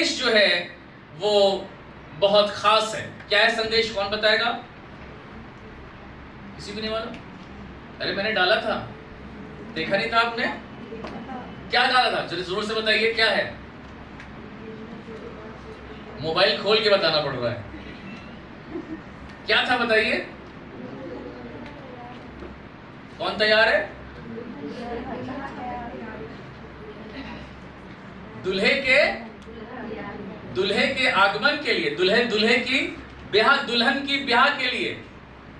संदेश जो है वो बहुत खास है। क्या है संदेश, कौन बताएगा? किसी भी नहीं मालूम? अरे मैंने डाला था, देखा नहीं था आपने? क्या डाला था, जरा जोर से बताइए क्या है। मोबाइल खोल के बताना पड़ रहा है। क्या था बताइए, कौन तैयार है? दूल्हे के आगमन के लिए, दुल्हन की ब्याह के लिए,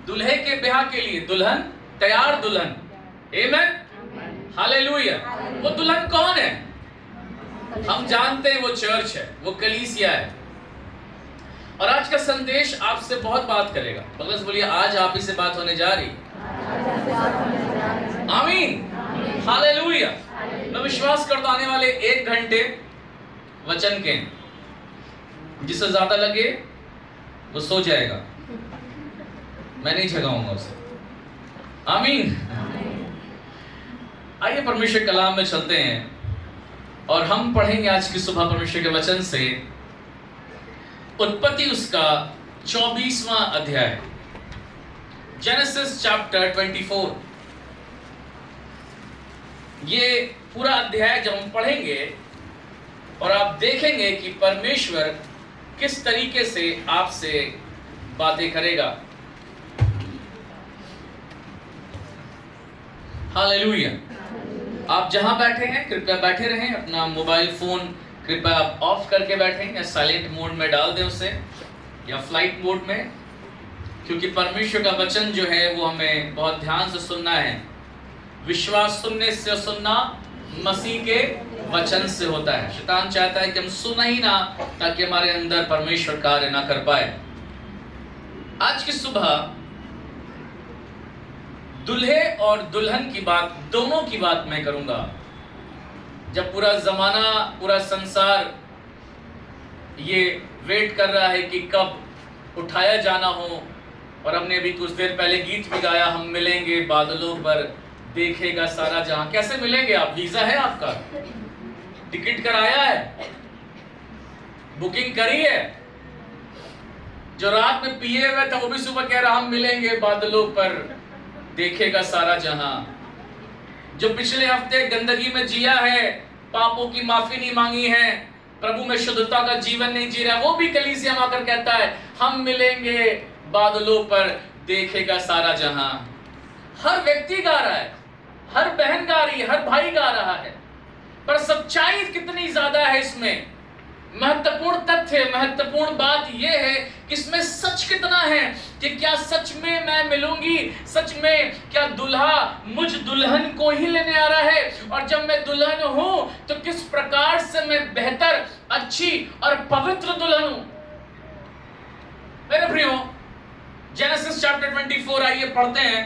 दूल्हे के ब्याह के लिए दुल्हन तैयार, दुल्हन। आमेन, हालेलुया। वो दुल्हन कौन है? हम जानते हैं, वो चर्च है, वो कलीसिया है। और आज का संदेश आपसे बहुत बात करेगा। बगल से बोलिए, आज आप ही से बात होने जा रही। आमीन, हालेलुया। मैं विश्वास करता हूं आने वाले 1 घंटे वचन के, जिसे ज्यादा लगे वो सो जाएगा, मैं नहीं जगाऊंगा उसे। आमीन। आइए परमेश्वर कलाम में चलते हैं और हम पढ़ेंगे आज की सुबह परमेश्वर के वचन से उत्पत्ति उसका 24वां अध्याय, जेनेसिस चैप्टर 24। ये पूरा अध्याय जब हम पढ़ेंगे और आप देखेंगे कि परमेश्वर किस तरीके से आपसे बातें करेगा। हालेलुया। आप जहां बैठे हैं कृपया बैठे रहें, अपना मोबाइल फोन कृपया आप ऑफ करके बैठें या साइलेंट मोड में डाल दें उसे, या फ्लाइट मोड में, क्योंकि परमेश्वर का वचन जो है वो हमें बहुत ध्यान से सुनना है। विश्वास सुनने से सुनना मसीह के वचन से होता है। शैतान चाहता है कि हम सुना ही ना, ताकि हमारे अंदर परमेश्वर कार्य ना कर पाए। आज की सुबह दूल्हे और दुल्हन की बात, दोनों की बात मैं करूंगा। जब पूरा जमाना, पूरा संसार ये वेट कर रहा है कि कब उठाया जाना हो, और हमने अभी कुछ देर पहले गीत भी गाया, हम मिलेंगे बादलों पर, देखेगा सारा जहां। कैसे मिलेंगे आप? वीजा है आपका? टिकट कराया है? बुकिंग करी है? जो रात में पिए हुए था वो भी सुबह कह रहा हम मिलेंगे बादलों पर, देखेगा सारा जहां। जो पिछले हफ्ते गंदगी में जिया है, पापों की माफी नहीं मांगी है, प्रभु में शुद्धता का जीवन नहीं जी रहा, वो भी कलीसिया में आकर कहता है हम मिलेंगे बादलों पर, देखेगा सारा जहां। हर व्यक्ति गा रहा है, हर बहन गा रही है, हर भाई गा रहा है, पर सच्चाई कितनी ज्यादा है इसमें? महत्वपूर्ण तथ्य, महत्वपूर्ण बात यह है कि इसमें सच कितना है, कि क्या सच में मैं मिलूंगी? सच में क्या दूल्हा मुझ दुल्हन को ही लेने आ रहा है? और जब मैं दुल्हन हूं तो किस प्रकार से मैं बेहतर, अच्छी और पवित्र दुल्हन हूं? मेरे प्रियो, जेनेसिस चैप्टर 24 आइए पढ़ते हैं।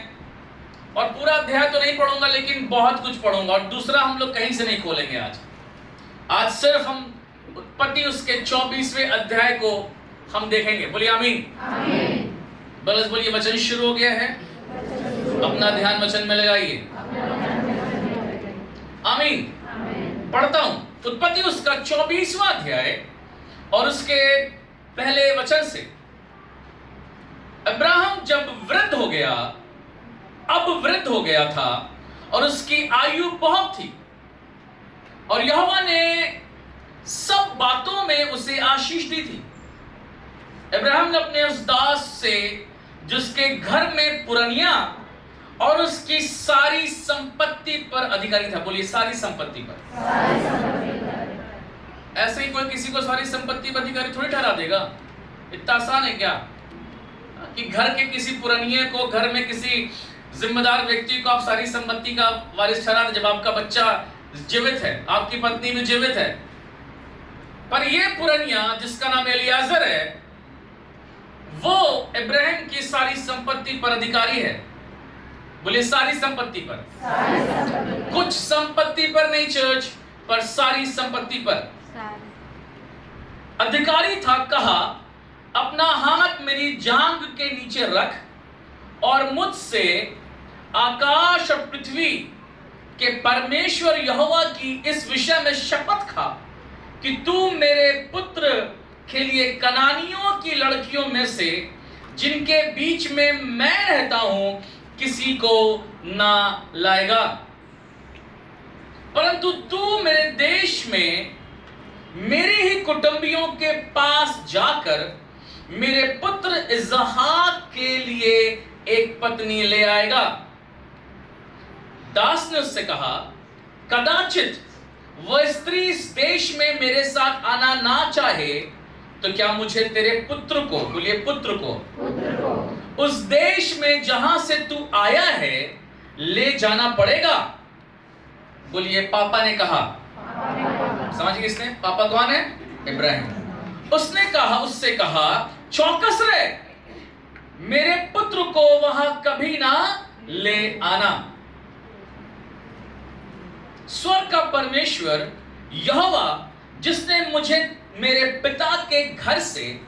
और पूरा अध्याय तो नहीं पढ़ूंगा, लेकिन बहुत कुछ पढ़ूंगा। और दूसरा हम लोग कहीं से नहीं खोलेंगे आज सिर्फ हम उत्पत्ति उसके 24वें अध्याय को हम देखेंगे। बोलिए आमीन। बस बोलिए, वचन शुरू हो गया है, अपना ध्यान वचन में लगाइए। आमीन। पढ़ता हूं उत्पत्ति उसका 24वां अध्याय और उसके पहले वचन से। अब्राहम जब वृद्ध हो गया, अब वृद्ध हो गया था और उसकी आयु बहुत थी, और यहोवा ने सब बातों में उसे आशीष दी थी। अब्राहम ने अपने उस दास से, जिसके घर में पुरनिया और उसकी सारी संपत्ति पर अधिकारी था। बोलिए सारी संपत्ति पर। ऐसे ही कोई किसी को सारी संपत्ति पर अधिकारी थोड़ी ठहरा देगा। इतना आसान है क्या कि घर के किसी पुरनिये को, घर में किसी जिम्मेदार व्यक्ति को आप सारी संपत्ति का वारिस ठहरा दें, जब आपका बच्चा जीवित है, आपकी पत्नी भी जीवित है। पर ये पुरनिया जिसका नाम एलियाजर है, वो इब्राहिम की सारी संपत्ति पर अधिकारी है। बोलिए सारी संपत्ति पर। कुछ संपत्ति पर नहीं चर्च, पर सारी संपत्ति पर अधिकारी था। कहा अपना हाथ मेरी जांघ के नीचे रख और मुझसे आकाश और पृथ्वी के परमेश्वर यहोवा की इस विषय में शपथ खा कि तू मेरे पुत्र के लिए कनानियों की लड़कियों में से जिनके बीच में मैं रहता हूं किसी को ना लाएगा, परंतु तू मेरे देश में मेरे ही कुटुंबियों के पास जाकर मेरे पुत्र इसहाक के लिए एक पत्नी ले आएगा। दास ने उससे कहा, कदाचित वह स्त्री इस देश में मेरे साथ आना ना चाहे तो क्या मुझे तेरे पुत्र को, बोलिए पुत्र को, उस देश में जहां से तू आया है ले जाना पड़ेगा? बोलिए पापा ने कहा। समझ गए इसने? पापा कौन है? इब्राहिम। उससे कहा चौकस रहे, मेरे पुत्र को वहां कभी ना ले आना। स्वर्ग का परमेश्वर यहोवा जिसने मुझे मेरे पिता के घर से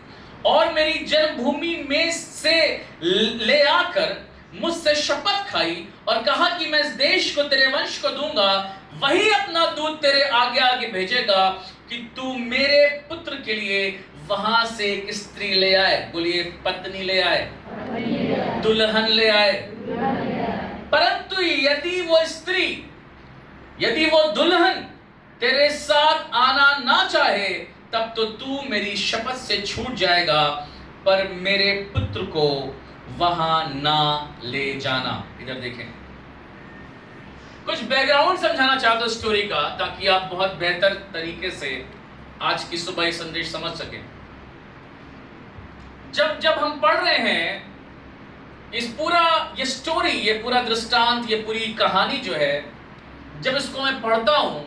और मेरी जन्मभूमि में से ले आकर मुझसे शपथ खाई और कहा कि मैं इस देश को तेरे वंश को दूंगा, वही अपना दूत तेरे आगे आगे भेजेगा कि तू मेरे पुत्र के लिए वहां से एक स्त्री ले आए। बोलिए पत्नी ले आए, दुल्हन ले आए। परंतु यदि वो दुल्हन तेरे साथ आना ना चाहे तब तो तू मेरी शपथ से छूट जाएगा, पर मेरे पुत्र को वहां ना ले जाना। इधर देखें, कुछ बैकग्राउंड समझाना चाहता हूं स्टोरी का ताकि आप बहुत बेहतर तरीके से आज की सुबह ये संदेश समझ सकें। जब हम पढ़ रहे हैं ये स्टोरी, ये पूरा दृष्टांत, ये पूरी कहानी जो है, जब इसको मैं पढ़ता हूं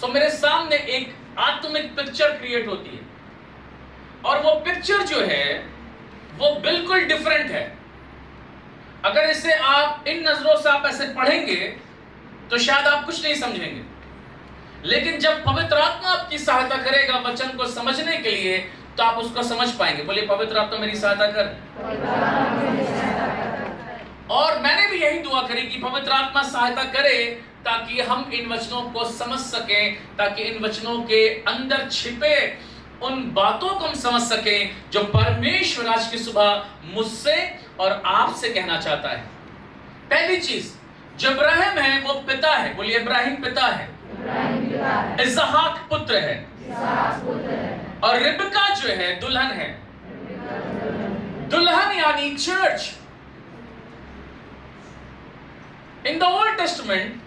तो मेरे सामने एक आत्मिक पिक्चर क्रिएट होती है और वो पिक्चर जो है वो बिल्कुल डिफरेंट है। अगर इसे आप इन नजरों से आप ऐसे पढ़ेंगे तो शायद आप कुछ नहीं समझेंगे, लेकिन जब पवित्र आत्मा आपकी सहायता करेगा वचन को समझने के लिए तो आप उसको समझ पाएंगे। बोलिए पवित्र आत्मा मेरी सहायता कर। और मैंने भी यही दुआ करी कि पवित्र आत्मा सहायता करे ताकि हम इन वचनों को समझ सकें, ताकि इन वचनों के अंदर छिपे उन बातों को हम समझ सकें जो परमेश्वर आज की सुबह मुझसे और आपसे कहना चाहता है। पहली चीज, जो इब्राहिम है वो पिता है। बोलिए इब्राहिम पिता है, इसहाक पुत्र है और रिबका जो है दुल्हन है। दुल्हन यानी church. In the old testament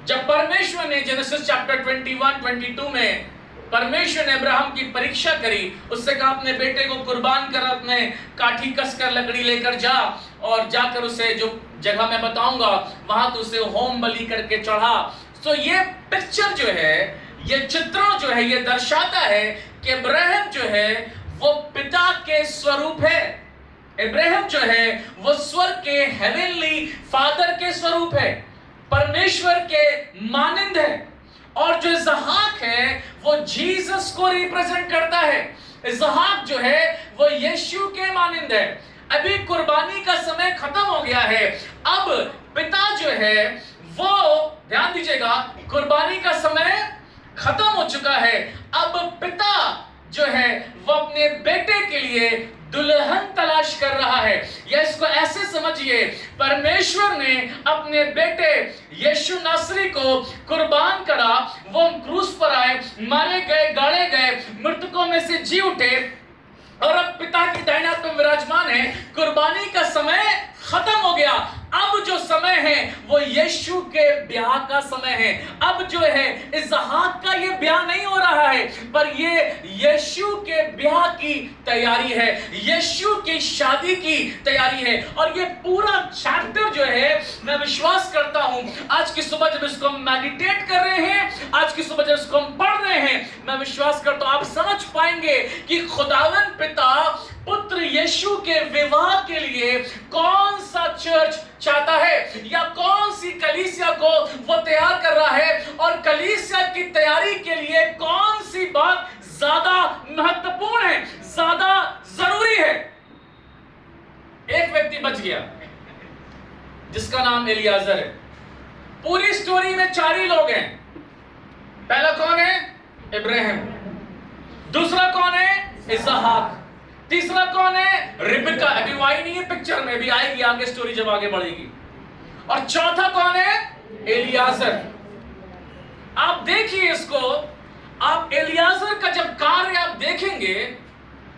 जब परमेश्वर ने जेनेसिस चैप्टर 21-22 में परमेश्वर ने अब्राहम की परीक्षा करी, उससे कहा अपने बेटे को कुर्बान कर, अपने काठी कसकर लकड़ी लेकर जा और जाकर उसे जो जगह मैं बताऊंगा वहां तो उसे होम बलि करके चढ़ा। तो ये पिक्चर जो है, ये चित्रण जो है, ये दर्शाता है कि इब्राहिम जो है वो पिता के स्वरूप है। इब्राहिम जो है वो स्वर्ग के हेवनली फादर के स्वरूप है, परमेश्वर के मानिंद है। और जो इसहाक है वो जीसस को रिप्रेजेंट करता है। इसहाक जो है वो यीशु के मानिंद है। अभी कुर्बानी का समय खत्म हो गया है, अब पिता जो है वो, ध्यान दीजिएगा, कुर्बानी का समय खत्म हो चुका है। अब पिता जो है वो अपने बेटे के लिए दुल्हन तलाश कर रहा है। या इसको ऐसे समझिए, परमेश्वर ने अपने बेटे यीशु नासरी को कुर्बान करा, वो क्रूस पर आए, मारे गए, गाड़े गए, मृतकों में से जी उठे और अब पिता की दाहिने हाथ में विराजमान है। कुर्बानी का समय खत्म हो गया। अब जो समय है वो यीशु के ब्याह का समय है। अब जो है इसहाक का ये ब्याह नहीं हो रहा है, पर ये यीशु के ब्याह की तैयारी है, यीशु की शादी की तैयारी है। और ये पूरा चैप्टर जो है, मैं विश्वास करता हूं आज की सुबह जब इसको हम मेडिटेट कर रहे हैं, आज की सुबह जब इसको हम पढ़ रहे हैं, मैं विश्वास करता हूं आप समझ पाएंगे कि खुदावन पिता पुत्र यीशु के विवाह के लिए कौन सा चर्च चाहता है या कौन सी कलीसिया को वो तैयार कर रहा है, और कलीसिया की तैयारी के लिए कौन सी बात ज्यादा महत्वपूर्ण है, ज्यादा जरूरी है। एक व्यक्ति बच गया जिसका नाम एलियाजर है। पूरी स्टोरी में 4 ही लोग हैं। पहला कौन है? इब्राहिम। दूसरा कौन है? इसहाक। तीसरा कौन है? रिबका। अभी वो आई नहीं है पिक्चर में, भी आएगी आगे स्टोरी जब आगे बढ़ेगी। और चौथा कौन है? एलियाजर। आप देखिए इसको, आप एलियाजर का जब कार्य आप देखेंगे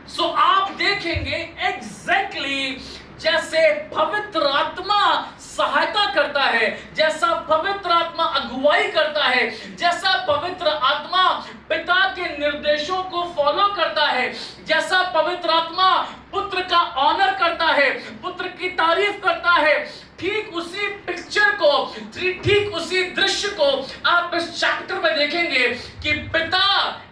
सो आप देखेंगे एग्जैक्टली जैसे पवित्र आत्मा सहायता करता है, जैसा पवित्र आत्मा अगुवाई करता है, जैसा पवित्र आत्मा पिता के निर्देशों को फॉलो करता है, जैसा पवित्र आत्मा पुत्र का ऑनर करता है, पुत्र की तारीफ करता है, ठीक उसी पिक्चर को, ठीक उसी दृश्य को आप इस चैप्टर में देखेंगे कि पिता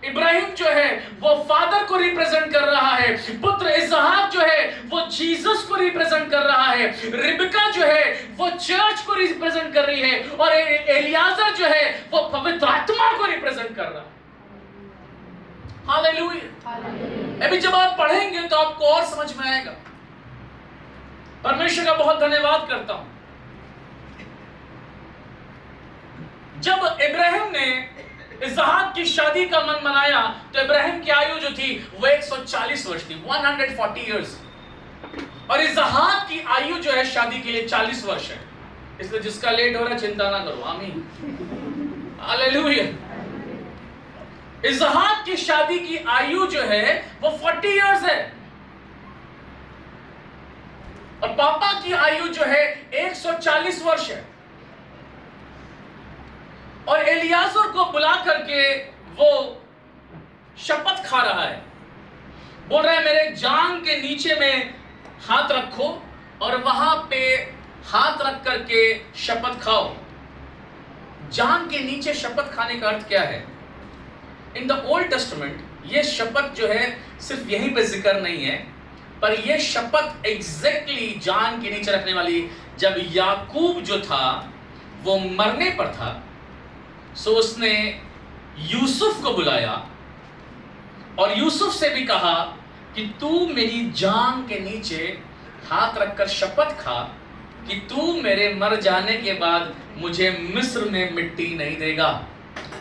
इब्राहिम जो है वो फादर को रिप्रेजेंट कर रहा है, पुत्र इसहाक जो है वो जीसस को रिप्रेजेंट कर रहा है, रिबका जो है वो चर्च को रिप्रेजेंट कर रही है, और एलियाजर जो है वो पवित्र आत्मा को रिप्रेजेंट कर रहा है। हालेलुया। अभी जब आप पढ़ेंगे तो आपको और समझ में आएगा। परमेश्वर का बहुत धन्यवाद करता हूं। जब इब्राहिम ने इसहाक की शादी का मन मनाया तो इब्राहिम की आयु जो थी वो 140 वर्ष थी, 140 इयर्स। और इसहाक की आयु जो है शादी के लिए 40 वर्ष है। इसलिए जिसका लेट हो रहा है चिंता ना करो। आमीन। हालेलुया। इसहाक की शादी की आयु जो है वो 40 इयर्स है, और पापा की आयु जो है 140 वर्ष है। और एलियाजर को बुला करके वो शपथ खा रहा है, बोल रहा है मेरे जांघ के नीचे में हाथ रखो और वहां पे हाथ रख करके शपथ खाओ। जांघ के नीचे शपथ खाने का अर्थ क्या है? इन द ओल्ड टेस्टामेंट ये शपथ जो है सिर्फ यहीं पे जिक्र नहीं है, पर यह शपथ एग्जैक्टली जान के नीचे रखने वाली, जब याकूब जो था वो मरने पर था सो उसने यूसुफ को बुलाया और यूसुफ से भी कहा कि तू मेरी जान के नीचे हाथ रखकर शपथ खा कि तू मेरे मर जाने के बाद मुझे मिस्र में मिट्टी नहीं देगा,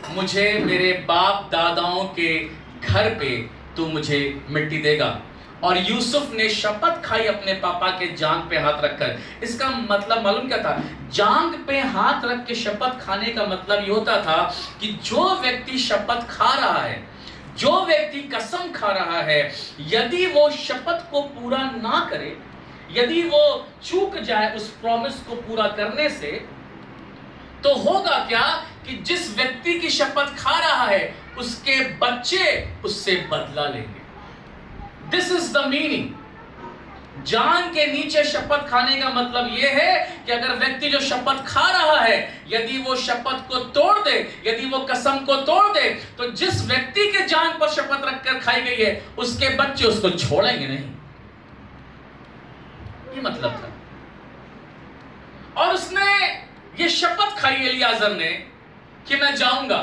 मुझे मेरे बाप दादाओं के घर पे तू मुझे मिट्टी देगा। और यूसुफ ने शपथ खाई अपने पापा के जांघ पे हाथ रखकर। इसका मतलब मालूम क्या था? जांघ पे हाथ रख के शपथ खाने का मतलब ये होता था कि जो व्यक्ति शपथ खा रहा है, जो व्यक्ति कसम खा रहा है, यदि वो शपथ को पूरा ना करे, यदि वो चूक जाए उस प्रॉमिस को पूरा करने से, तो होगा क्या कि जिस व्यक्ति की शपथ खा रहा है उसके बच्चे उससे बदला लेंगे। This is the meaning. जान के नीचे शपथ खाने का मतलब यह है कि अगर व्यक्ति जो शपथ खा रहा है यदि वो शपथ को तोड़ दे, यदि वो कसम को तोड़ दे, तो जिस व्यक्ति के जान पर शपथ रखकर खाई गई है उसके बच्चे उसको छोड़ेंगे नहीं। ये मतलब था। और उसने ये शपथ खाई एलियाजर ने कि मैं जाऊंगा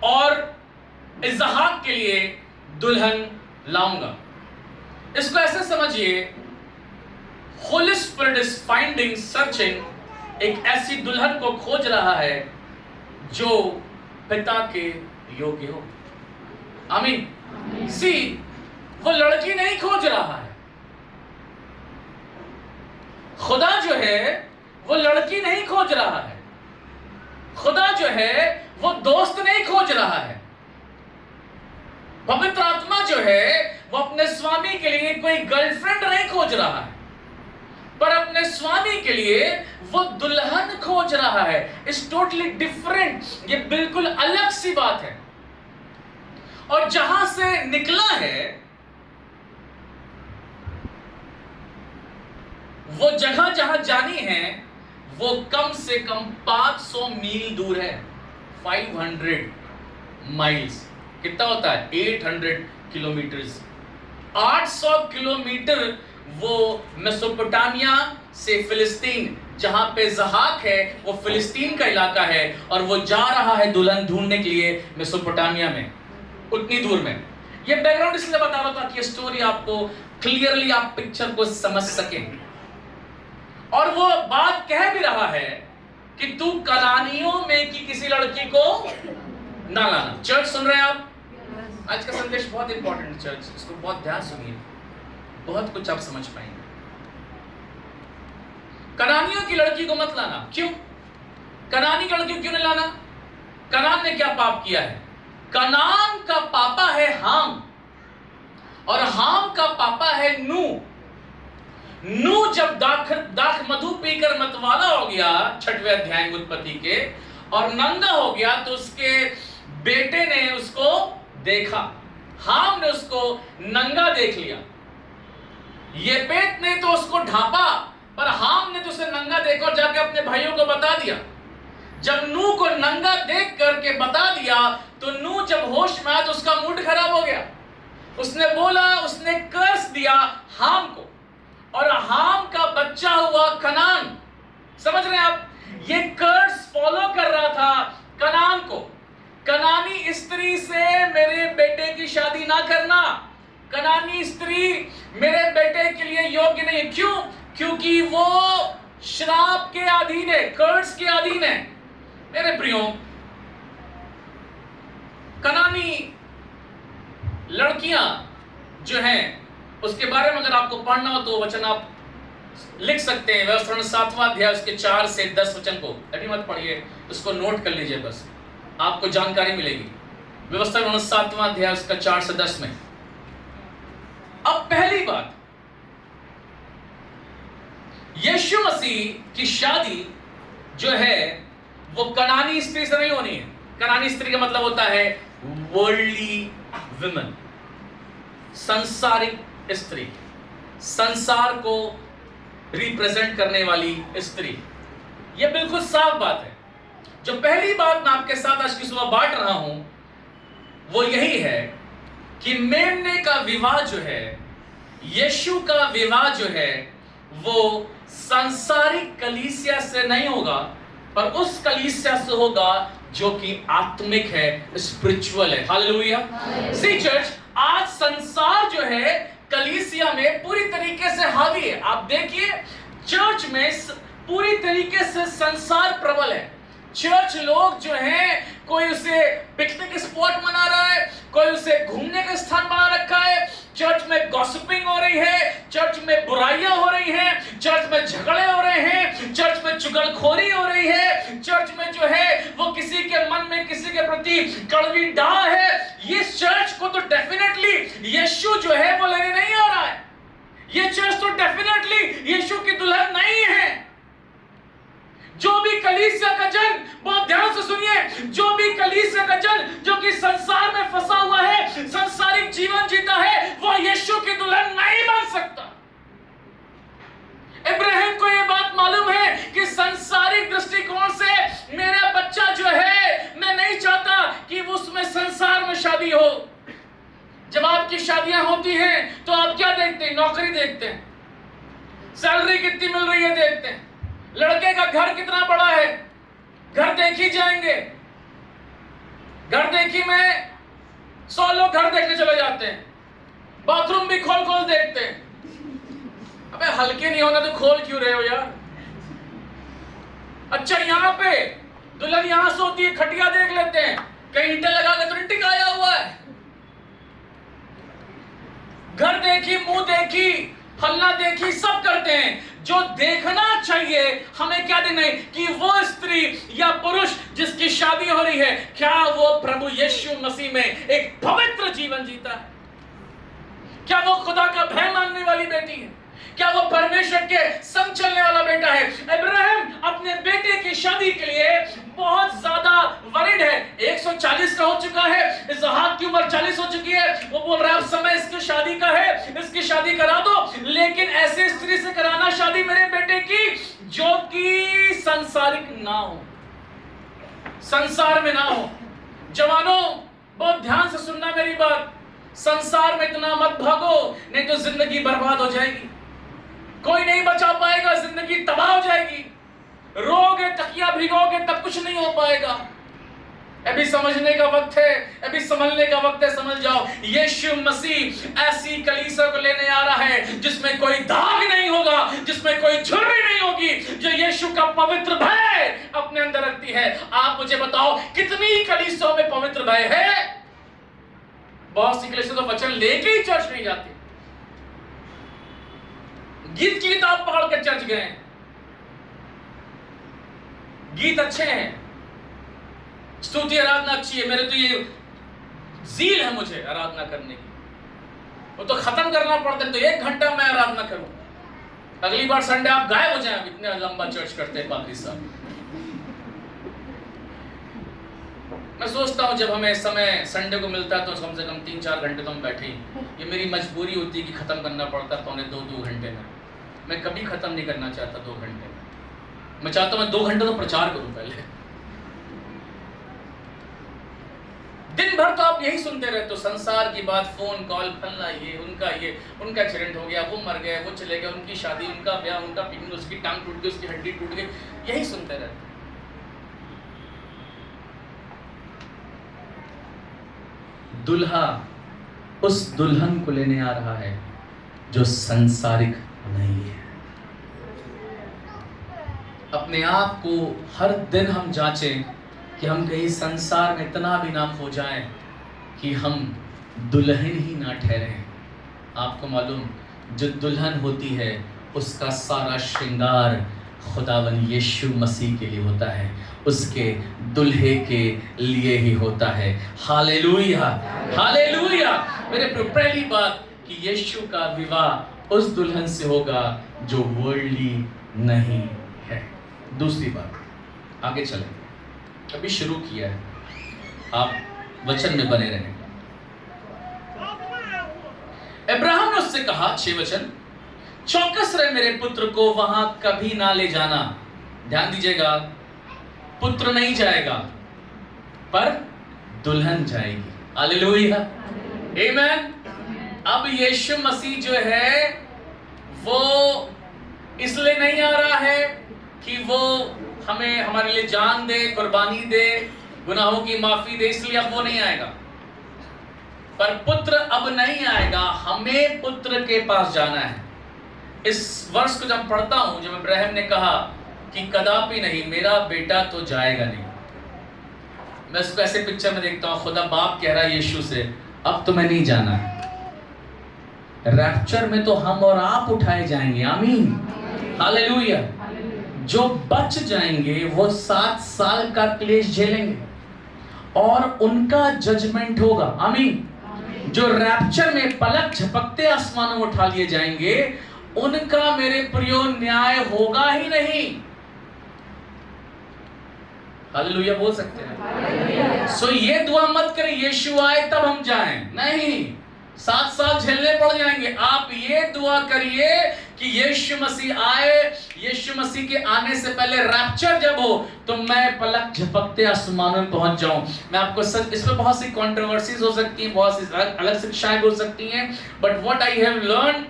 और इसहाक के लिए दुल्हन लाऊंगा। इसको ऐसे समझिए, Holi spirit is finding, searching, एक ऐसी दुल्हन को खोज रहा है जो पिता के योग्य हो। आमीन। सी, वो लड़की नहीं खोज रहा है। खुदा जो है वो लड़की नहीं खोज रहा है। खुदा जो है वो दोस्त नहीं खोज रहा है। पवित्र आत्मा जो है वो अपने स्वामी के लिए कोई गर्लफ्रेंड नहीं खोज रहा है, पर अपने स्वामी के लिए वो दुल्हन खोज रहा है। It's totally different. ये बिल्कुल अलग सी बात है। और जहां से निकला है वो जगह जहां जानी है वो कम से कम 500 मील दूर है। 500 माइल्स कितना होता है? 800 किलोमीटर्स। 800 किलोमीटर वो मेसोपोटामिया से फिलिस्तीन, जहां पे ज़हाक है वो फिलिस्तीन का इलाका है, और वो जा रहा है दुल्हन ढूंढने के लिए मेसोपोटामिया में, उतनी दूर में। ये बैकग्राउंड इसलिए बता रहा था कि ये स्टोरी आपको क्लियरली आप पिक्चर को समझ सकें। और वो बात कह भी रहा है कि तू कनानियों में की किसी लड़की को ना लाना। चर्च सुन रहे हैं आप? आज का संदेश बहुत इंपॉर्टेंट है चर्च, इसको बहुत ध्यान सुनिए, बहुत कुछ आप समझ पाएंगे। कनानियों की लड़की को मत लाना। क्यों? कनानी की लड़की क्यों नहीं लाना? कनान ने क्या पाप किया है? कनान का पापा है हाम, और हाम का पापा है नू। नू जब दाख मधु पीकर मतवाला हो गया 6वें अध्याय में उत्पत्ति के, और नंगा हो गया, तो उसके बेटे ने उसको देखा। हाम ने उसको नंगा देख लिया। येपेत ने तो उसको ढांपा, पर हाम ने तो उसे नंगा देखा और जाके अपने भाइयों को बता दिया। जब नू को नंगा देख करके बता दिया, तो नू जब होश में आया तो उसका मूड खराब हो गया। उसने बोला, उसने कर्स दिया हाम को, और हाम का बच्चा हुआ कनान। समझ रहे हैं आप? ये कर्स फॉलो कर रहा था कनान को। कनानी स्त्री से मेरे बेटे की शादी ना करना, कनानी स्त्री मेरे बेटे के लिए योग्य नहीं। क्यों? क्योंकि वो श्राप के अधीन है, कर्स के अधीन है। मेरे प्रियो, कनानी लड़कियां जो हैं, उसके बारे में अगर आपको पढ़ना हो तो वचन आप लिख सकते हैं। व्यवस्था 7वां अध्याय उसके 4 से 10 वचन को अभी मत पढ़िए, उसको नोट कर लीजिए, बस आपको जानकारी मिलेगी। व्यवस्था 7वां अध्याय उसका 4 से 10 में। अब पहली बात, यीशु मसीह की शादी जो है वो कनानी स्त्री से नहीं होनी है। कनानी स्त्री का मतलब होता है वर्ल्डली विमेन, संसारिक स्त्री, संसार को रिप्रेजेंट करने वाली स्त्री। यह बिल्कुल साफ बात है। जो पहली बात मैं आपके साथ आज की सुबह बांट रहा हूं वो यही है कि मेमने का विवाह जो है, यीशु का विवाह जो है, वो सांसारिक कलीसिया से नहीं होगा, पर उस कलीसिया से होगा जो कि आत्मिक है, स्पिरिचुअल है। हालेलुया। सी चर्च, आज संसार जो है कलीसिया में पूरी तरीके से हावी है। आप देखिए, चर्च में पूरी तरीके से संसार प्रबल है। चर्च लोग जो हैं, कोई उसे पिकनिक स्पॉट बना रहा है, कोई उसे घूमने का स्थान बना रखा है। चर्च में गॉसिपिंग हो रही है, चर्च में बुराइयां हो रही हैं, चर्च में झगड़े हो रहे हैं, चर्च में चुगलखोरी हो रही है, चर्च में जो है वो किसी के मन में किसी के प्रति कड़वी डाह है। ये चर्च को तो डेफिनेटली यीशु जो है वो लेने नहीं आ रहा है। ये चर्च तो डेफिनेटली यीशु की दुल्हन नहीं है। जो भी कलीसिया का जन, बहुत ध्यान से सुनिए, जो भी कलीसिया का जन जो कि संसार में फंसा हुआ है, संसारिक जीवन जीता है, वो यीशु की दुल्हन नहीं बन सकता। इब्राहिम को यह बात मालूम है कि संसारिक दृष्टिकोण से मेरा बच्चा जो है, मैं नहीं चाहता कि उसमें संसार में शादी हो। जब आपकी शादियां होती हैं तो आप क्या देखते हैं? नौकरी देखते हैं, सैलरी कितनी मिल रही है देखते हैं, लड़के का घर कितना बड़ा है, घर देखी जाएंगे। घर देखी में 100 लोग घर देखने चले जाते हैं, बाथरूम भी खोल खोल देखते हैं। अबे हल्के नहीं होना तो खोल क्यों रहे हो यार? अच्छा, यहाँ पे दुल्हन यहाँ सोती है, खटिया देख लेते हैं, कहीं ईंटें लगा के तो नहीं टिकाया हुआ है। घर देखी, मुंह देखी, फलना देखी, सब करते हैं। जो देखना चाहिए हमें क्या देखना है कि वो स्त्री या पुरुष जिसकी शादी हो रही है, क्या वो प्रभु यीशु मसीह में एक पवित्र जीवन जीता है? क्या वो खुदा का भय मानने वाली बेटी है? क्या वो परमेश्वर के संग चलने वाला बेटा है? इब्राहिम अपने बेटे की शादी के लिए बहुत ज्यादा वरीड है। 140 का हो चुका है, इसहाक की उम्र 40 हो चुकी है। वो बोल रहा है अब समय इसकी शादी का है, इसकी शादी करा दो, लेकिन ऐसे स्त्री से कराना शादी मेरे बेटे की जो कि संसारिक ना हो, संसार में ना हो। जवानों, बहुत ध्यान से सुनना मेरी बात। संसार में इतना मत भागो, नहीं तो जिंदगी बर्बाद हो जाएगी। कोई नहीं बचा पाएगा, जिंदगी तबाह हो जाएगी। रोगे, तकिया भिगोगे, तब कुछ नहीं हो पाएगा। अभी समझने का वक्त है, अभी संभलने का वक्त है। समझ जाओ, यीशु मसीह ऐसी कलीसिया को लेने आ रहा है जिसमें कोई दाग नहीं होगा, जिसमें कोई झुर्री नहीं होगी, जो यीशु का पवित्र भय अपने अंदर रखती है। आप मुझे बताओ कितनी कलीसियाओं में पवित्र भय है? बहुत सी कलीसिया तो वचन लेके ही चर्च नहीं जाती, गीत की किताब पकड़ कर चर्च गए। गीत अच्छे हैं, स्तुति आराधना अच्छी है, मेरे तो ये जील है मुझे आराधना करने की, वो तो खत्म करना पड़ता है, तो 1 घंटा मैं आराधना करूं, अगली बार संडे आप गायब हो जाए, इतने लंबा चर्च करते हैं पादरी साहब। मैं सोचता हूं जब हमें समय संडे को मिलता है तो कम से कम 3-4 घंटे तो हम बैठे ही। ये मेरी मजबूरी होती है कि खत्म करना पड़ता है 2 घंटे में। मैं कभी खत्म नहीं करना चाहता 2 घंटे में, मैं चाहता हूं मैं 2 घंटे तो प्रचार करूं पहले। दिन भर तो आप यही सुनते रहते हो, संसार की बात, फोन कॉल, फलना, ये उनका एक्सीडेंट हो गया, वो मर गए, वो चले गए, उनकी शादी, उनका ब्याह, उनका पिकनिक, उसकी टांग टूट गई, उसकी हड्डी टूट गई, यही सुनते रहते। दुल्हा उस दुल्हन को लेने आ रहा है जो संसारिक नहीं है। अपने आप को हर दिन हम जांचें कि हम कहीं संसार में इतना भी ना खो जाएं कि हम दुल्हन ही ना ठहरें। आपको मालूम, जो दुल्हन होती है उसका सारा श्रृंगार खुदावन यीशु मसीह के लिए होता है, उसके दुल्हे के लिए ही होता है। Hallelujah, hallelujah. मेरे पहली बात कि यीशु का विवाह उस दुल्हन से होगा जो वर्ल्डली नहीं है। दूसरी बात, आगे चलें, अभी शुरू किया है, आप वचन में बने रहें। अब्राहम ने उससे कहा, 6 वचन, चौकस रहे मेरे पुत्र को वहां कभी ना ले जाना। ध्यान दीजिएगा, पुत्र नहीं जाएगा पर दुल्हन जाएगी। हालेलुया, आमीन। अब यीशु मसीह जो है वो इसलिए नहीं आ रहा है कि वो हमें हमारे लिए जान दे, कुर्बानी दे, गुनाहों की माफी दे, इसलिए अब वो नहीं आएगा। पर पुत्र अब नहीं आएगा, हमें पुत्र के पास जाना है। इस वर्ष को जब पढ़ता हूं, जब अब्राहम ने कहा कि कदापि नहीं, मेरा बेटा तो जाएगा नहीं, मैं उसको ऐसे पिक्चर में देखता हूं, खुदा बाप कह रहा है यीशु से, अब तुम्हें नहीं जाना है, रैप्चर में तो हम और आप उठाए जाएंगे। आमीन, हालेलुया। जो बच जाएंगे वो 7 साल का क्लेश झेलेंगे और उनका जजमेंट होगा। आमीन। जो रैप्चर में पलक झपकते आसमानों में उठा लिए जाएंगे, उनका मेरे प्रियो न्याय होगा ही नहीं। हालेलुया बोल सकते हैं। सो ये दुआ मत करें यीशु आए तब हम जाएं, नहीं, 7 साल झेलने पड़ जाएंगे। आप ये दुआ करिए कि यीशु मसीह आए, यीशु मसीह के आने से पहले रैप्चर जब हो तो मैं पलक झपकते आसमानों में पहुंच जाऊं। मैं आपको सच, इसमें बहुत सी कंट्रोवर्सीज हो सकती हैं, बहुत सी अलग शिक्षाएं हो सकती हैं, but what I have learn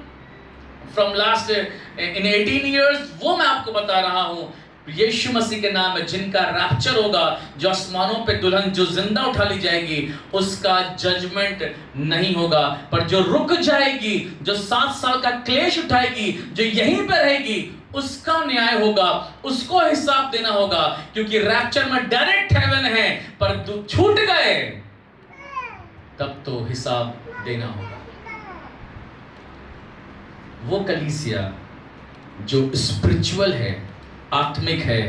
from last in 18 years, वो मैं आपको बता रहा हूं। यीशु मसीह के नाम में जिनका रैप्चर होगा, जो आसमानों पे दुल्हन जो जिंदा उठा ली जाएगी, उसका जजमेंट नहीं होगा, पर जो रुक जाएगी, जो 7 साल का क्लेश उठाएगी, जो यहीं पे रहेगी, उसका न्याय होगा, उसको हिसाब देना होगा। क्योंकि रैप्चर में डायरेक्ट हेवन है, पर छूट गए तब तो हिसाब देना होगा। वो कलीसिया जो स्पिरिचुअल है, आत्मिक है,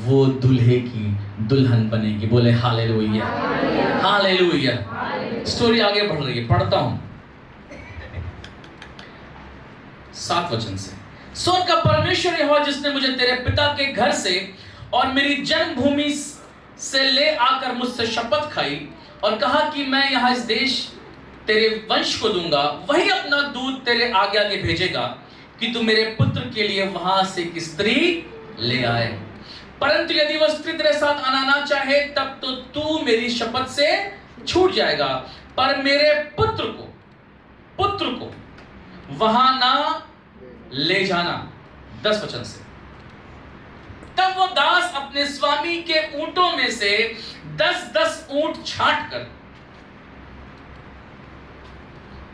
वो दूल्हे की दुल्हन बनेगी। बोले हालेलुया, हालेलुया। स्टोरी आगे बढ़ रही है, पढ़ता हूं 7 वचन से। स्वर्ग का परमेश्वर यहोवा जिसने मुझे तेरे पिता के घर से और मेरी जन्मभूमि से ले आकर मुझसे शपथ खाई और कहा कि मैं यहां इस देश तेरे वंश को दूंगा, वही अपना दूत तेरे आगे आगे भेजेगा कि तू मेरे पुत्र के लिए वहां से एक स्त्री ले आए। परंतु यदि वह स्त्री तेरे साथ आना ना चाहे तब तो तू मेरी शपथ से छूट जाएगा, पर मेरे पुत्र को वहां ना ले जाना। 10 वचन से। तब वो दास अपने स्वामी के ऊंटों में से 10-10 ऊंट छांट कर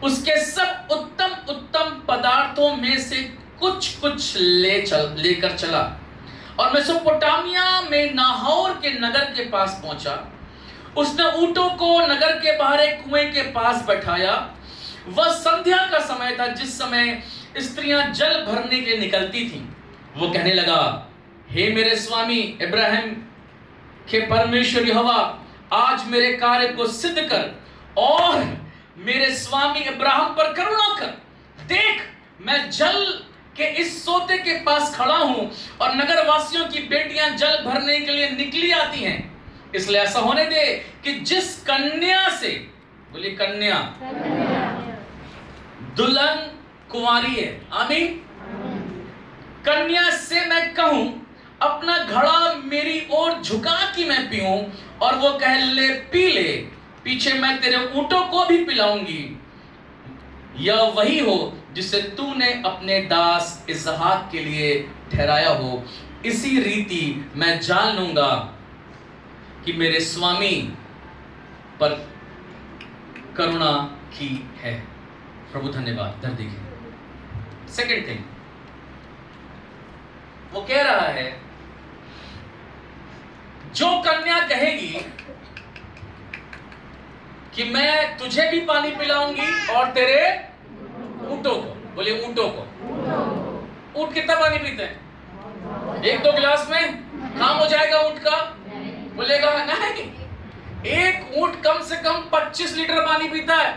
उसके सब उत्तम उत्तम पदार्थों में से कुछ कुछ लेकर चला और मेसोपोटामिया में नाहोर के नगर के पास पहुंचा। उसने ऊंटों को नगर के बाहर एक कुएं के पास बैठाया। वह संध्या का समय था जिस समय स्त्रियां जल भरने के लिए निकलती थीं। वो कहने लगा, हे मेरे स्वामी इब्राहिम के परमेश्वर यहोवा, आज मेरे कार्य को सिद्ध कर और मेरे स्वामी इब्राहिम पर करुणा कर। देख, मैं जल के इस सोते के पास खड़ा हूं और नगर वासियों की बेटियां जल भरने के लिए निकली आती हैं। इसलिए ऐसा होने दे कि जिस कन्या से, बोलिए कन्या, दुल्हन कुंवारी है, आमीन, कन्या से मैं कहूं अपना घड़ा मेरी ओर झुका कि मैं पीऊं, और वो कह ले पी ले, पीछे मैं तेरे ऊंटों को भी पिलाऊंगी। यह वही हो जिसे तूने अपने दास इसहाक के लिए ठहराया हो। इसी रीति मैं जान लूंगा कि मेरे स्वामी पर करुणा की है। प्रभु धन्यवाद। इधर देखिए, सेकंड थिंग वो कह रहा है, जो कन्या कहेगी कि मैं तुझे भी पानी पिलाऊंगी और तेरे ऊंटों को, बोलिए ऊंटों को। ऊंट कितना पानी पीते हैं? 1-2 गिलास में काम हो जाएगा ऊंट का? बोलेगा नहीं, एक ऊंट कम से कम 25 लीटर पानी पीता है।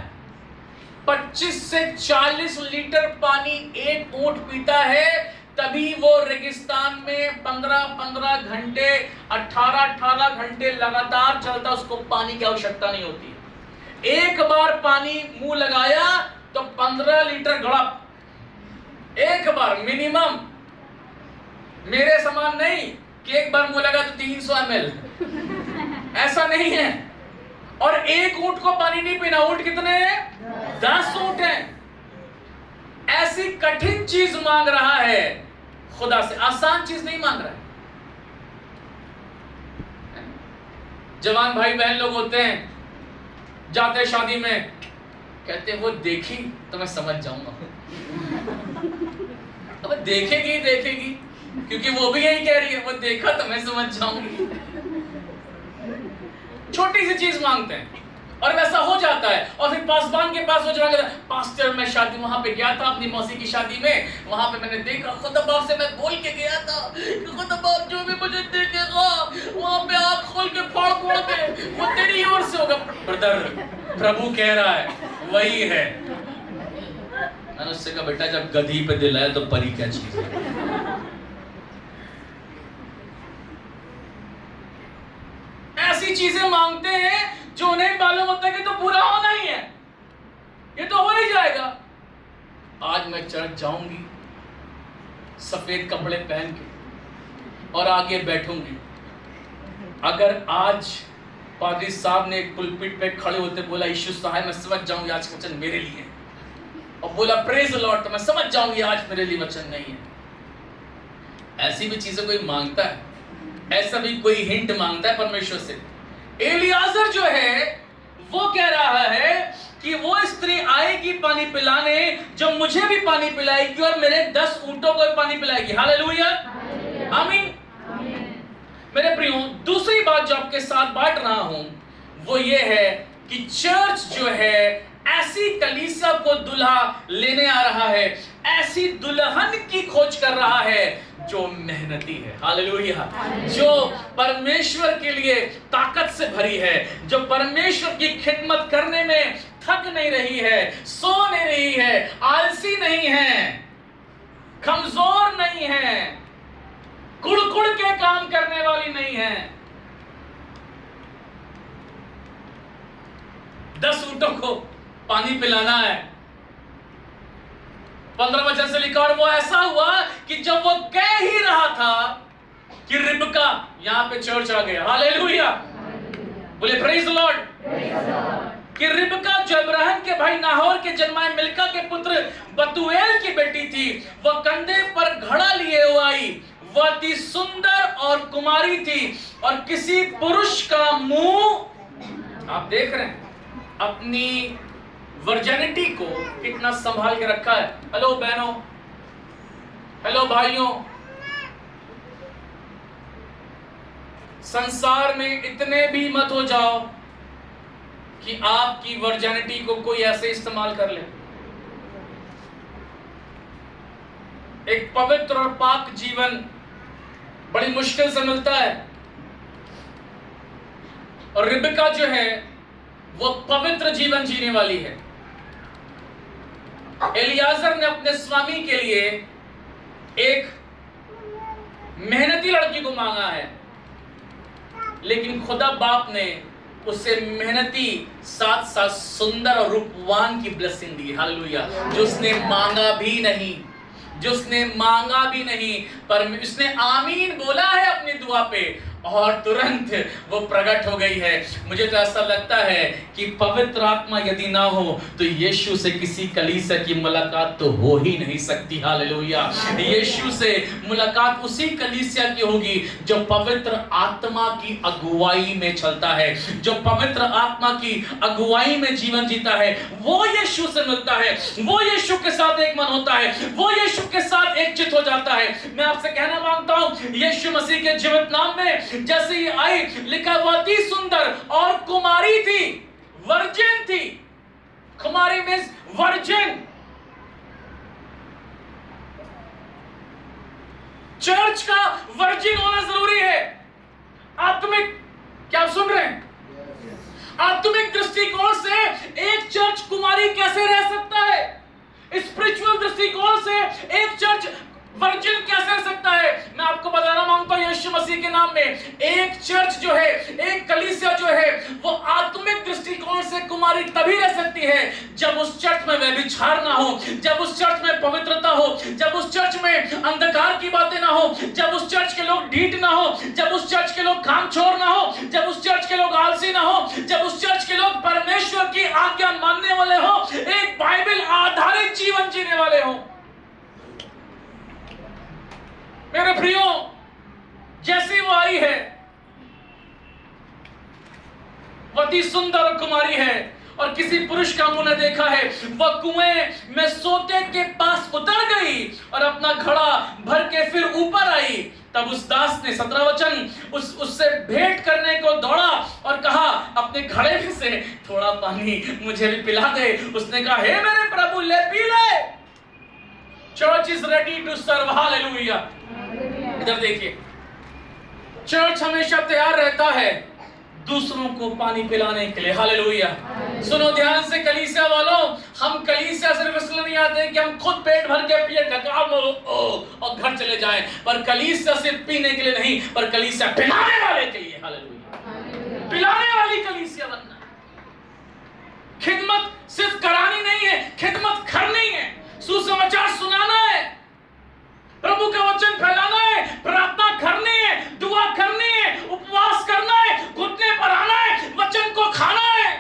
25 से 40 लीटर पानी एक ऊंट पीता है। तभी वो रेगिस्तान में 15-15 घंटे, 18-18 घंटे लगातार चलता, उसको पानी की आवश्यकता नहीं होती। एक बार पानी मुंह लगाया तो 15 लीटर गड़प, एक बार मिनिमम। मेरे समान नहीं कि एक बार मुंह लगा तो 300 ml, ऐसा नहीं है। और एक ऊंट को पानी नहीं पीना। ऊंट कितने हैं? 10 ऊंट हैं। ऐसी कठिन चीज मांग रहा है खुदा से, आसान चीज नहीं मांग रहा है। जवान भाई बहन लोग होते हैं, जाते हैं शादी में, कहते हैं वो देखी तो मैं समझ जाऊंगा। अब देखेगी देखेगी, क्योंकि वो भी यही कह रही है, वो देखा तो मैं समझ जाऊंगी। छोटी सी चीज मांगते हैं और वैसा हो जाता है। और फिर पासवान के पास वो जाकर, पास्टर मैं शादी वहां पे गया था अपनी मौसी की शादी में, वहां पे मैंने देखा, खुदा बाप से मैं बोल के गया था कि खुदा बाप जो भी मुझे देखेगा वहां पे आंख खोल के फाड़ फोड़ दे, वो तेरी ओर से होगा। ब्रदर, प्रभु कह रहा है वही है। मैंने उससे कहा, बेटा जब गधी पे दिल आया तो परी क्या चीज है? ऐसी चीजें मांगते हैं जो उन्हें मालूम होता है कि तो पूरा होना ही है, ये तो हो ही जाएगा। आज मैं चर्च जाऊंगी सफेद कपड़े पहन के और आगे बैठूंगी। अगर आज पादरी साहब ने एक पुलपिट पे खड़े होते बोला, यीशु साहब मैं समझ जाऊंगी आज का वचन मेरे लिए, और बोला प्रेज द लॉर्ड, तो मैं समझ जाऊंगी आज मेरे लिए वचन नहीं है। ऐसी भी चीजें कोई मांगता है, ऐसा भी कोई हिंट मांगता है परमेश्वर से। एलियाजर जो है वो कह रहा है कि वो स्त्री आएगी पानी पिलाने जो मुझे भी पानी पिलाएगी और मेरे 10 ऊंटों को भी पानी पिलाएगी। हालेलुया, आमीन। मेरे प्रियो, दूसरी बात जो आपके साथ बांट रहा हूं वो ये है कि चर्च जो है ऐसी कलीसिया को दुल्हा लेने आ रहा है, ऐसी दुल्हन की खोज कर रहा है जो मेहनती है। हालेलुया, जो परमेश्वर के लिए ताकत से भरी है, जो परमेश्वर की खिदमत करने में थक नहीं रही है, सो नहीं रही है, आलसी नहीं है, कमजोर नहीं है, कुड़ के काम करने वाली नहीं है। 10 ऊंटों को पानी पिलाना है। 15 वचन से लिखा, और वो ऐसा हुआ कि जब वो कह ही रहा था कि रिबका, यहां पे चर्च आ गया। हालेलुया, बोले प्रेज द लॉर्ड। कि रिबका जो इब्राहिम के भाई नाहोर के जन्माए मिल्का के पुत्र बतूएल की बेटी थी, वो कंधे पर घड़ा लिए हुए आई। वह अति सुंदर और कुमारी थी और किसी पुरुष का मुंह, आप देख रहे हैं अपनी वर्जिनिटी को कितना संभाल के रखा है। हेलो बहनों, हेलो भाइयों, संसार में इतने भी मत हो जाओ कि आपकी वर्जिनिटी को कोई ऐसे इस्तेमाल कर ले। एक पवित्र और पाक जीवन बड़ी मुश्किल से मिलता है, और रिबका जो है वो पवित्र जीवन जीने वाली है। एलियाजर ने अपने स्वामी के लिए एक मेहनती लड़की को मांगा है, लेकिन खुदा बाप ने उससे मेहनती साथ साथ सुंदर और रूपवान की ब्लेसिंग दी। हालेलुया। जो उसने मांगा भी नहीं, जो उसने मांगा भी नहीं, पर उसने आमीन बोला है अपनी दुआ पे और तुरंत वो प्रकट हो गई है। मुझे तो ऐसा लगता है कि पवित्र आत्मा यदि ना हो तो यीशु से किसी कलीसिया की मुलाकात तो हो ही नहीं सकती। हालेलुया। यीशु से मुलाकात उसी कलीसिया की होगी जो पवित्र आत्मा की अगुवाई में चलता है, जो पवित्र आत्मा की अगुवाई में जीवन जीता है। वो यीशु से मिलता है, वो यीशु के साथ एक मन होता है, वो यीशु के साथ एक चित हो जाता है। मैं आपसे कहना मांगता हूं, यीशु मसीह के जीवित नाम में जैसे ही आई, लिखा हुआ थी सुंदर और कुमारी थी, वर्जिन थी। कुमारी मींस वर्जिन। चर्च का वर्जिन होना जरूरी है। आत्मिक, क्या आप सुन रहे हैं? आत्मिक दृष्टिकोण से एक चर्च कुमारी कैसे रह सकता है? स्पिरिचुअल दृष्टिकोण से एक चर्च वर्जिन कैसे रह सकता है? मैं आपको बताना मांगता हूं यीशु मसीह के नाम में, एक चर्च जो है, एक कलीसिया जो है, वो आत्मिक दृष्टिकोण से कुमारी तभी रह सकती है जब उस चर्च में व्यभिचार ना हो, जब उस चर्च में पवित्रता हो, जब उस चर्च में अंधकार की बातें ना हो, जब उस चर्च के लोग ढीठ ना हो, जब उस चर्च के लोग कामचोर ना हो, जब उस चर्च के लोग आलसी ना हो, जब उस चर्च के लोग परमेश्वर की आज्ञा मानने वाले हो, एक बाइबल आधारित जीवन जीने वाले हो। मेरे प्रियो, जैसी वो आई है, वह अति सुंदर कुमारी है और किसी पुरुष का मुंह न देखा है। वह कुएं में सोते के पास उतर गई और अपना घड़ा भर के फिर ऊपर आई। तब उस दास ने, 17 वचन, उससे भेंट करने को दौड़ा और कहा, अपने घड़े में से थोड़ा पानी मुझे भी पिला दे। उसने कहा, हे मेरे प्रभु, ले पी ले। Church is ready to serve. Hallelujah. इधर देखिए, चर्च हमेशा तैयार रहता है दूसरों को पानी पिलाने के लिए। हालेलुया। सुनो ध्यान से कलीसिया वालों, हम कलीसिया सिर्फ इसलिए नहीं आते कि हम खुद पेट भर के पिए, ढका और घर चले जाएं, पर कलीसिया सिर्फ पीने के लिए नहीं, पर कलीसिया पिलाने वाले के लिए। हालेलुया। पिलाने वाली कलीसिया बनना। खिदमत सिर्फ करानी नहीं है, खिदमत करनी है, सुसमाचार सुनाना है, प्रभु का वचन फैलाना है, प्रार्थना करनी है, दुआ करनी है, उपवास करना है, घुटने पर आना है, वचन को खाना है।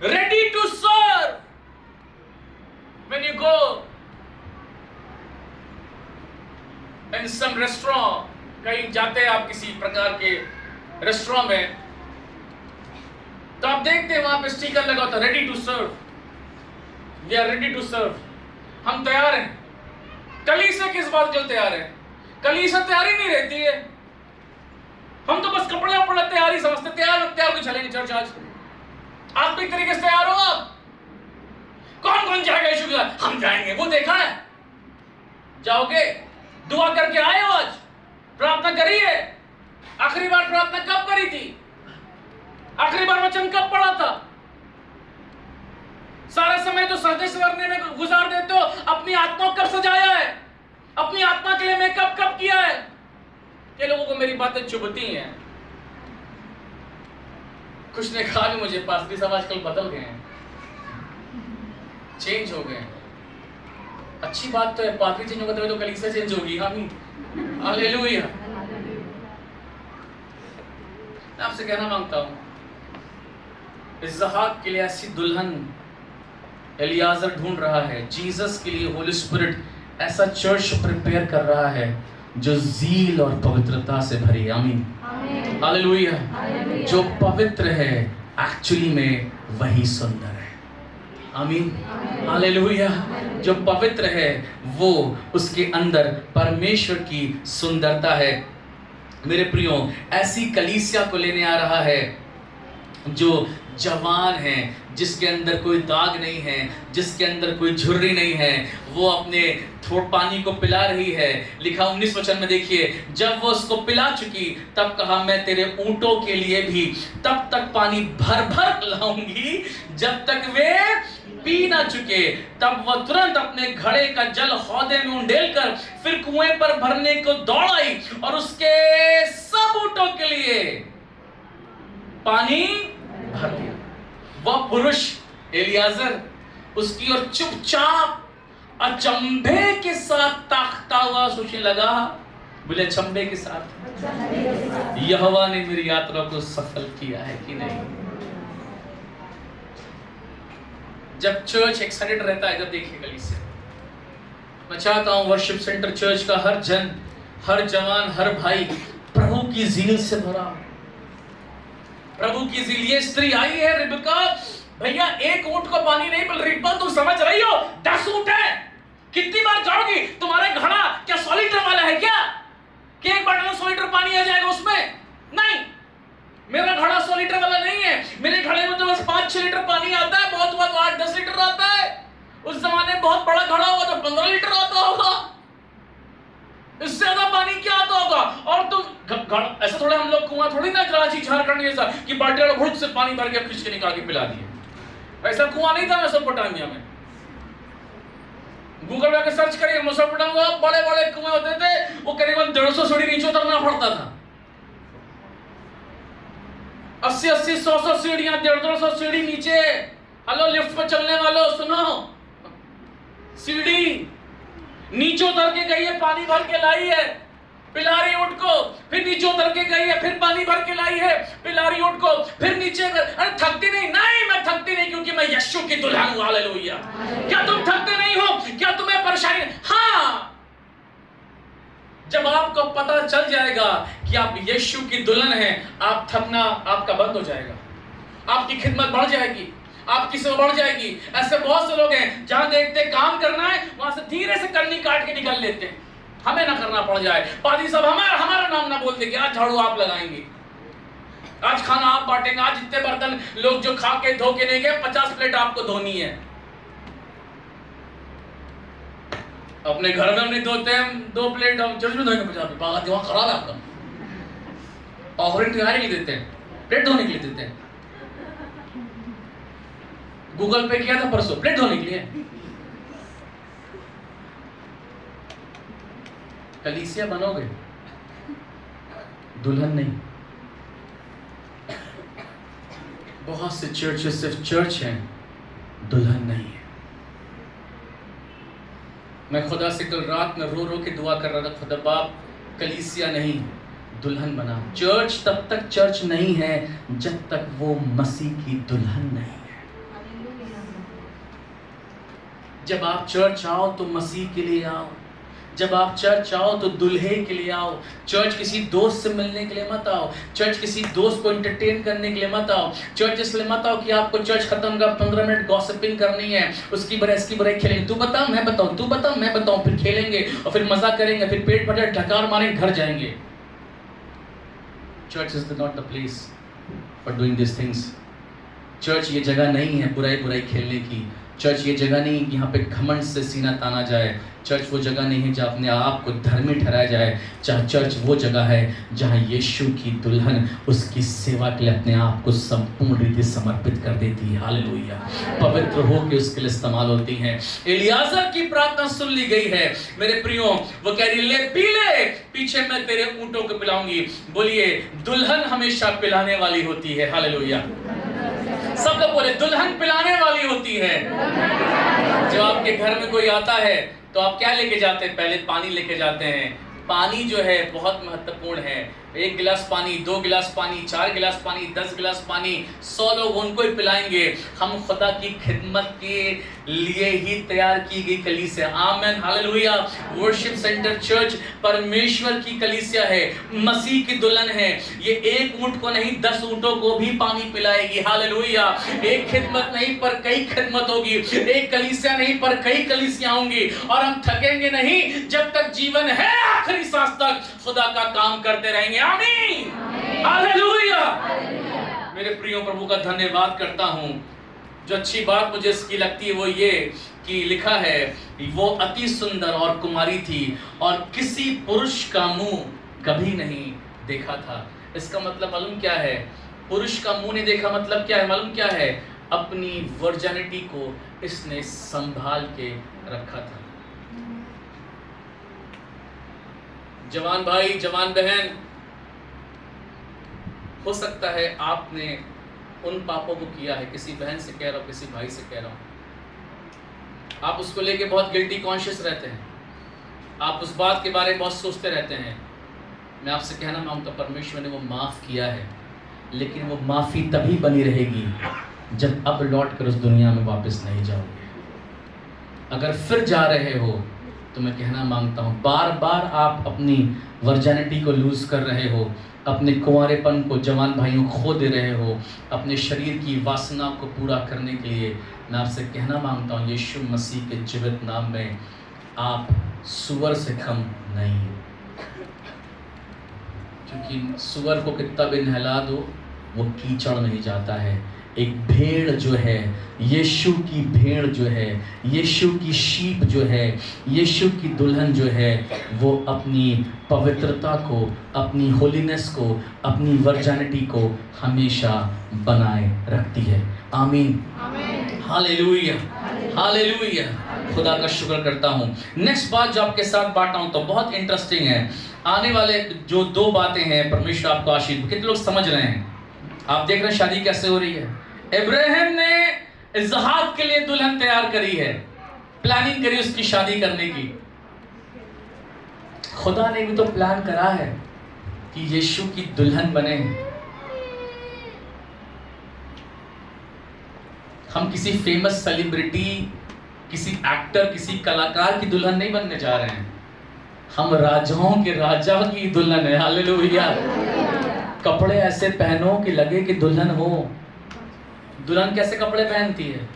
Ready to serve. When you go in some restaurant, कहीं जाते हैं आप किसी प्रकार के रेस्टोरेंट में, तो आप देखते हैं वहां पे स्टिकर लगा होता है, ready to serve. We are ready to serve. हम तैयार हैं। कलीसिया किस बात के लिए तैयार है? कलीसिया तैयारी नहीं रहती है। हम तो बस कपड़े अपने तैयारी समझते, तैयार को चलेंगे चर्च। आज आत्मिक तरीके से तैयार हो आप? कौन कौन जाएगा यीशु के साथ? हम जाएंगे। वो देखा है? जाओगे? दुआ करके आए हो? आज प्रार्थना करी है? आखिरी बार प्रार्थना कब करी थी? आखिरी बार वचन कब पढ़ा था? सारा समय तो सजने संवरने में गुजार देते हो। अपनी आत्मा कब सजाया है? अपनी आत्मा के लिए मेकअप कब किया है? ये लोगों को मेरी बातें चुभती हैं। कुछ ने कहा भी मुझे, पास्टरी साहब आजकल बदल गए हैं, चेंज हो गए। अच्छी बात तो है, पास्टरी चेंज होगा तो कलीसिया चेंज होगी। आमीन। हालेलुया। मैं आपसे कहना मांगता हूं, इसहाक के लिए ऐसी दुल्हन एलियाजर ढूंढ रहा है, जीसस के लिए होली स्पिरिट ऐसा चर्च प्रिपेयर कर रहा है जो ज़ील और पवित्रता से भरी। आमीन, हालेलुया। जो पवित्र है एक्चुअली में वही सुंदर है। आमीन, हालेलुया। जो पवित्र है वो उसके अंदर परमेश्वर की सुंदरता है। मेरे प्रियो, ऐसी कलीसिया को लेने आ रहा है जो जवान है, जिसके अंदर कोई दाग नहीं है, जिसके अंदर कोई झुर्री नहीं है, वो अपने थोड़ा पानी को पिला रही है। लिखा 19 वचन में देखिए, जब वो उसको पिला चुकी तब कहा, मैं तेरे ऊंटों के लिए भी तब तक पानी भर भर लाऊंगी जब तक वे पी ना चुके। तब वह तुरंत अपने घड़े का जल हौदे में उंडेल कर फिर कुएं पर भरने को दौड़ आई और उसके सब ऊंटों के लिए पानी भर दिया। वह पुरुष एलियाजर उसकी ओर चुपचाप अचंभे के साथ ताकता हुआ सोचने लगा। बोले, अचंभे के साथ, यहोवा ने मेरी यात्रा को सफल किया है कि नहीं। जब चर्च एक्साइटेड रहता है, जब देखिए कलीसिया, मैं चाहता हूं वर्शिप सेंटर चर्च का हर जन, हर जवान, हर भाई प्रभु की ज़ील से भरा। प्रभु की ज़ील। ये स्त्री आई है रिबका, भैया एक ऊंट को पानी नहीं मिल रही, तुम समझ रही हो 10 ऊंट है, कितनी बार जाओगी? तुम्हारे घड़ा क्या 100 लीटर वाला है क्या कि एक बार में 100 लीटर पानी आ जाएगा उसमें? नहीं, मेरा घड़ा 100 लीटर वाला नहीं है। मेरे घड़े में तो बस 5-6 लीटर पानी आता है, बहुत हुआ तो 8-10 लीटर आता है। उस जमाने में बहुत बड़ा घड़ा होगा तो 15 लीटर आता होगा, इससे ज्यादा पानी क्या आता होगा? और तुम ऐसा थोड़ा, हम लोग कुआं थोड़ी ना कराची झारखंड जैसा कि बाल्टी वाला घुट से पानी भर के खींच के निकाल के पिला दिए। ऐसा कुआं नहीं था मेसोपोटामिया में। गूगल पे सर्च करिए, मेसोपोटामिया में बड़े बड़े कुएं होते थे, वो करीबन 150 सीढ़ी नीचे उतरना पड़ता था। 80-80, 100-100 सीढ़ियां, 150 सीढ़ी नीचे। हेलो लिफ्ट पर चलने वालों, सुनो, सीढ़ी नीचे उतर के गई है, पानी भर के लाई है, पिला रही ऊंट को, फिर नीचे उतर के गई है, फिर पानी भर के लाई है, पिला रही ऊंट को, फिर नीचे। अरे थकती नहीं? नहीं, मैं थकती नहीं, क्योंकि मैं यीशु की दुल्हन हूं। हालेलुया। क्या तुम थकते नहीं हो? क्या तुम्हें परेशानी? हाँ, जब आपको पता चल जाएगा कि आप यीशु की दुल्हन हैं, आप थकना आपका बंद हो जाएगा, आपकी खिदमत बढ़ जाएगी, आपकी सेवा बढ़ जाएगी। ऐसे बहुत से लोग हैं जहां देखते काम करना है, वहां से धीरे से कन्नी काट के निकल लेते हैं, हमें ना करना पड़ जाए। पादी साहब हमारा नाम ना बोल दे कि आज झाड़ू आप लगाएंगे, आज खाना आप बांटेंगे, आज जितने बर्तन लोग जो खा के धो के नहीं गए, 50 प्लेट आपको धोनी है। अपने घर में हम नहीं धोते हैं 2 प्लेट, हम चर्च में धोएंगे 50 प्लेट। दिमाग खराब है आपका। ऑफरिंग दिखाने के लिए देते हैं, प्लेट धोने के लिए देते हैं। गूगल पे किया था परसों, प्लेट धोने के लिए। कलीसिया बनोगे, दुल्हन नहीं। बहुत से चर्चेस सिर्फ चर्च हैं, दुल्हन नहीं है। मैं खुदा से कल रात में रो रो के दुआ कर रहा था, खुदा बाप कलीसिया नहीं, दुल्हन बना। चर्च तब तक चर्च नहीं है जब तक वो मसीह की दुल्हन नहीं है। जब आप चर्च आओ तो मसीह के लिए आओ, जब आप चर्च आओ तो दुल्हे के लिए आओ। चर्च किसी दोस्त से मिलने के लिए मत आओ, चर्च किसी दोस्त को एंटरटेन करने के लिए मत आओ, चर्च इसलिए मत आओ कि आपको चर्च खत्म कर 15 मिनट गॉसिपिंग करनी है, उसकी बरह खेलेंगे, तू बता मैं बताऊं, तू बता मैं बताऊं, फिर खेलेंगे और फिर मजा करेंगे, फिर पेट भर ढकार मारेंगे, घर जाएंगे। Church is not the place for doing this things. Church ये जगह नहीं है बुराई खेलने की। चर्च ये जगह नहीं कि यहाँ पे घमंड से सीना ताना जाए। चर्च वो जगह नहीं है जहाँ अपने आप को धर्मी ठहराया जाए। चर्च वो जगह है जहाँ यीशु की दुल्हन उसकी सेवा के लिए अपने आप को संपूर्ण रीति समर्पित कर देती है। हालेलुया। पवित्र हो के उसके लिए इस्तेमाल होती हैं। एलियाजर की प्रार्थना सुन ली गई है मेरे प्रियो। वो कह रही ले पी ले, पीछे मैं तेरे ऊंटों को पिलाऊंगी। बोलिए दुल्हन हमेशा पिलाने वाली होती है। हालेलुया। सब लोग बोले दुल्हन पिलाने वाली होती है। जब आपके घर में कोई आता है तो आप क्या लेके जाते हैं? पहले पानी लेके जाते हैं। पानी जो है बहुत महत्वपूर्ण है। 1 गिलास पानी, 2 गिलास पानी, 4 गिलास पानी, 10 गिलास पानी, 100 लोग उनको ही पिलाएंगे। हम खुदा की खिदमत के लिए ही तैयार की गई कलीसिया। आमीन, हालेलुया। वर्शिप सेंटर चर्च परमेश्वर की कलीसिया है, मसीह की दुल्हन है। ये एक ऊंट को नहीं 10 ऊंटों को भी पानी पिलाएगी। हालेलुया। एक खिदमत नहीं पर कई खिदमत होगी, एक कलीसिया नहीं पर कई कलीसियां होंगी, और हम थकेंगे नहीं। जब तक जीवन है आखिरी सांस तक खुदा का काम करते रहेंगे। आमीन, हालेलुया। मेरे प्रियो, प्रभु का धन्यवाद करता हूं। जो अच्छी बात मुझे इसकी लगती है वो ये कि लिखा है वो अति सुंदर और कुमारी थी और किसी पुरुष का मुंह कभी नहीं देखा था। इसका मतलब मालूम क्या है? पुरुष का मुंह नहीं देखा मतलब क्या है? मालूम क्या है? अपनी वर्जिनिटी को इसने संभाल के रखा था। जवान भाई, जवान बहन, हो सकता है आपने उन पापों को किया है। किसी बहन से कह रहा हूं, किसी भाई से कह रहा हूं, आप उसको लेके बहुत गिल्टी कॉन्शियस रहते हैं, आप उस बात के बारे में बहुत सोचते रहते हैं। मैं आपसे कहना मांगता हूं, परमेश्वर ने वो माफ किया है, लेकिन वो माफी तभी बनी रहेगी जब अब लौट कर उस दुनिया में वापस नहीं जाओगे। अगर फिर जा रहे हो तो मैं कहना मांगता हूँ, बार बार आप अपनी वर्जिनिटी को लूज कर रहे हो, अपने कुंवारेपन को जवान भाइयों खो दे रहे हो, अपने शरीर की वासना को पूरा करने के लिए मैं आपसे कहना मांगता हूँ, यीशु मसीह के जीवित नाम में आप सुअर से कम नहीं हो। क्योंकि सुअर को कितना भी नहला दो वो कीचड़ नहीं जाता है। एक भेड़ जो है, यीशु की भेड़ जो है, यीशु की शीप जो है, यीशु की दुल्हन जो है, वो अपनी पवित्रता को, अपनी होलीनेस को, अपनी वर्जिनिटी को हमेशा बनाए रखती है। आमीन, हालेलुया, हालेलुया। खुदा का शुक्र करता हूँ। नेक्स्ट बात जो आपके साथ बांटा हूँ तो बहुत इंटरेस्टिंग है। आने वाले जो 2 बातें हैं, परमेश्वर आपको आशीष। कितने लोग समझ रहे हैं? आप देख रहे हैं शादी कैसे हो रही है। इब्राहिम ने इसहाक के लिए दुल्हन तैयार करी है, प्लानिंग करी उसकी शादी करने की। खुदा ने भी तो प्लान करा है कि यीशु की दुल्हन बने। हम किसी फेमस सेलिब्रिटी, किसी एक्टर, किसी कलाकार की दुल्हन नहीं बनने जा रहे हैं। हम राजाओं के राजा की दुल्हन है। हालेलुया। कपड़े ऐसे पहनो कि लगे कि दुल्हन हो। दुल्हन कैसे कपड़े पहनती है?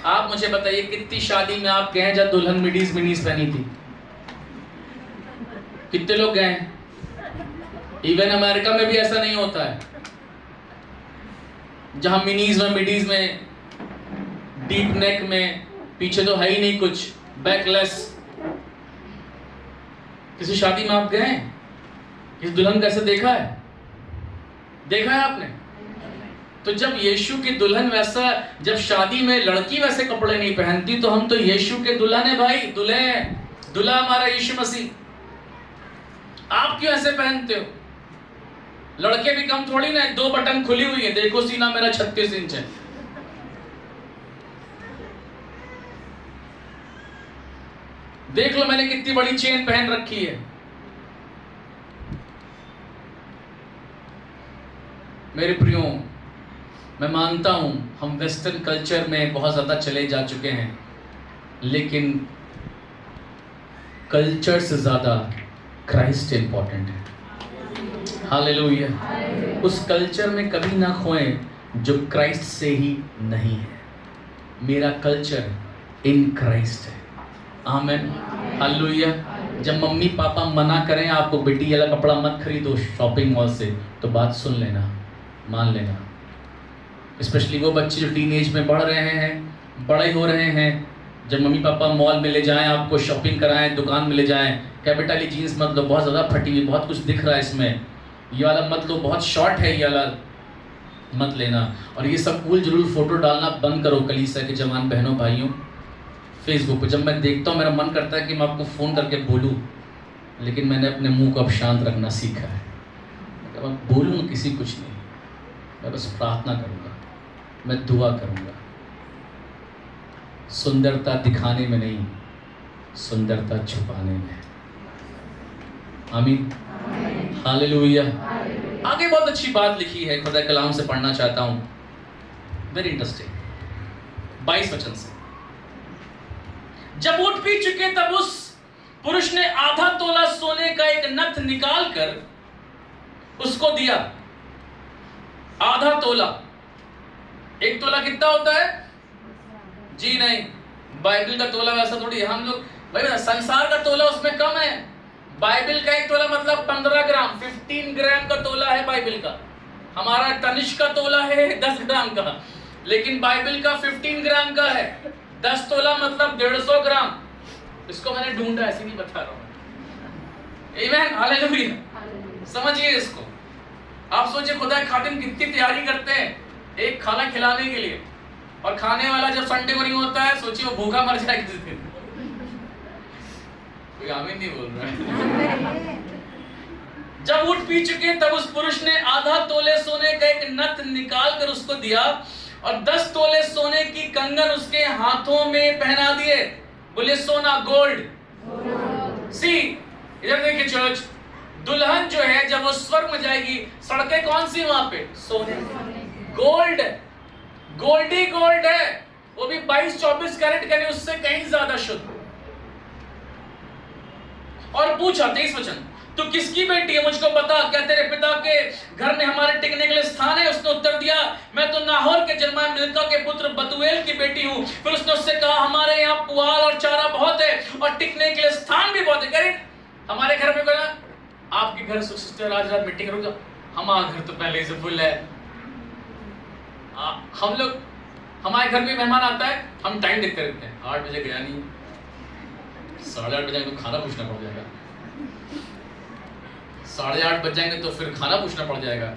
आप मुझे बताइए, कितनी शादी में आप गए जब दुल्हन मिडीज पहनी थी? कितने लोग गए? इवन अमेरिका में भी ऐसा नहीं होता है, जहां मिडीज में डीप नेक में, पीछे तो है ही नहीं कुछ, बैकलेस। किसी शादी में आप गए? इस दुल्हन कैसे देखा है? देखा है आपने? तो जब यीशु की दुल्हन वैसा, जब शादी में लड़की वैसे कपड़े नहीं पहनती, तो हम तो यीशु के दुल्हन है भाई, दूल्हा हमारा यीशु मसीह। आप क्यों ऐसे पहनते हो? लड़के भी कम थोड़ी ना, 2 बटन खुली हुई है, देखो सीना मेरा 36 इंच है। देख लो मैंने कितनी बड़ी चेन पहन रखी है। मेरे प्रियो, मैं मानता हूं हम वेस्टर्न कल्चर में बहुत ज़्यादा चले जा चुके हैं, लेकिन कल्चर से ज़्यादा क्राइस्ट इंपॉर्टेंट है। हालेलुया। उस कल्चर में कभी ना खोएं जो क्राइस्ट से ही नहीं है। मेरा कल्चर इन क्राइस्ट है। आमीन, हालेलुया। जब मम्मी पापा मना करें आपको, बेटी ये वाला कपड़ा मत खरीदो शॉपिंग मॉल से, तो बात सुन लेना, मान लेना। स्पेशली वो बच्चे जो टीनेज में बढ़ रहे हैं, बड़े हो रहे हैं, जब मम्मी पापा मॉल में ले जाएं, आपको शॉपिंग कराएं, दुकान में ले जाएं, क्या बेटा ये जीन्स मत लो, बहुत ज़्यादा फटी हुई, बहुत कुछ दिख रहा है इसमें, ये वाला मत लो, बहुत शॉर्ट है, ये वाला मत लेना। और ये सब कूल जरूर फोटो डालना बंद करो कलीसिया के जवान बहनों भाइयों फेसबुक पे। जब मैं देखता हूँ मेरा मन करता है कि मैं आपको फ़ोन करके बोलूँ, लेकिन मैंने अपने मुंह को अब शांत रखना सीखा है। मैं बोलूँगा किसी कुछ नहीं, मैं बस प्रार्थना करूँगा, मैं दुआ करूँगा। सुंदरता दिखाने में नहीं, सुंदरता छुपाने में। आमीन, हालेलुया। आगे बहुत अच्छी बात लिखी है, खुदा कलाम से पढ़ना चाहता हूं, वेरी इंटरेस्टिंग। 22 वचन से, जब ऊँट पी चुके तब उस पुरुष ने आधा तोला सोने का एक नथ निकाल कर उसको दिया। आधा तोला, एक तोला कितना होता है जी? नहीं, बाइबल का तोला वैसा थोड़ी। हम लोग भाई संसार का तोला उसमें कम है, बाइबल का एक तोला मतलब 15 ग्राम, 15 ग्राम का तोला है बाइबल का। हमारा तनिष्क का तोला है 10 ग्राम का, लेकिन बाइबल का 15 ग्राम का है। 10 तोला मतलब 150 ग्राम। इसको मैंने ढूंढा, ऐसे नहीं बता रहा हूं। आमीन, हालेलुया। समझिए इसको। आप सोचिए खुदा के खादिम कितनी तैयारी करते हैं एक खाना खिलाने के लिए, और खाने वाला जब संडे को नहीं होता है, सोचिए वो भूखा मर जाए किसी दिन। कोई आमीन नहीं बोल रहा है। जब ऊँट पी चुके तब उस पुरुष ने आधा तोले सोने का एक नथ निकाल कर उसको दिया और 10 तोले सोने की कंगन उसके हाथों में पहना दिए। बोले सोना, गोल्ड। सी, इधर देखिए चर्च, दुल्हन जो है जब वो स्वर्ग में जाएगी, सड़कें कौन सी वहां पे? सोने, गोल्ड, गोल्ड ही गोल्ड है, वो भी 22-24 कैरेट का नहीं, उससे कहीं ज्यादा शुद्ध। और पूछा 23 वचन, तू किसकी बेटी है मुझको बता, क्या तेरे पिता के घर में हमारे टिकने के लिए स्थान है? उसने उत्तर दिया, मैं तो नाहोर के जन्मा मिल्का के पुत्र बतूएल की बेटी हूँ। फिर उसने उससे कहा, हमारे यहाँ पुआल और चारा बहुत है और टिकने के लिए स्थान भी बहुत है। कह रही हमारे घर में कोई, आपके घर सिस्टर आज रात मीटिंग करूँगा, हमारा घर तो पहले से फुल है। हम लोग, हमारे घर में मेहमान आता है, हम टाइम देखते रहते हैं, 8 बजे गया नहीं, 8:30 बजे तो खाना पूछना पड़ जाएगा, 8:30 बज जाएंगे तो फिर खाना पूछना पड़ जाएगा।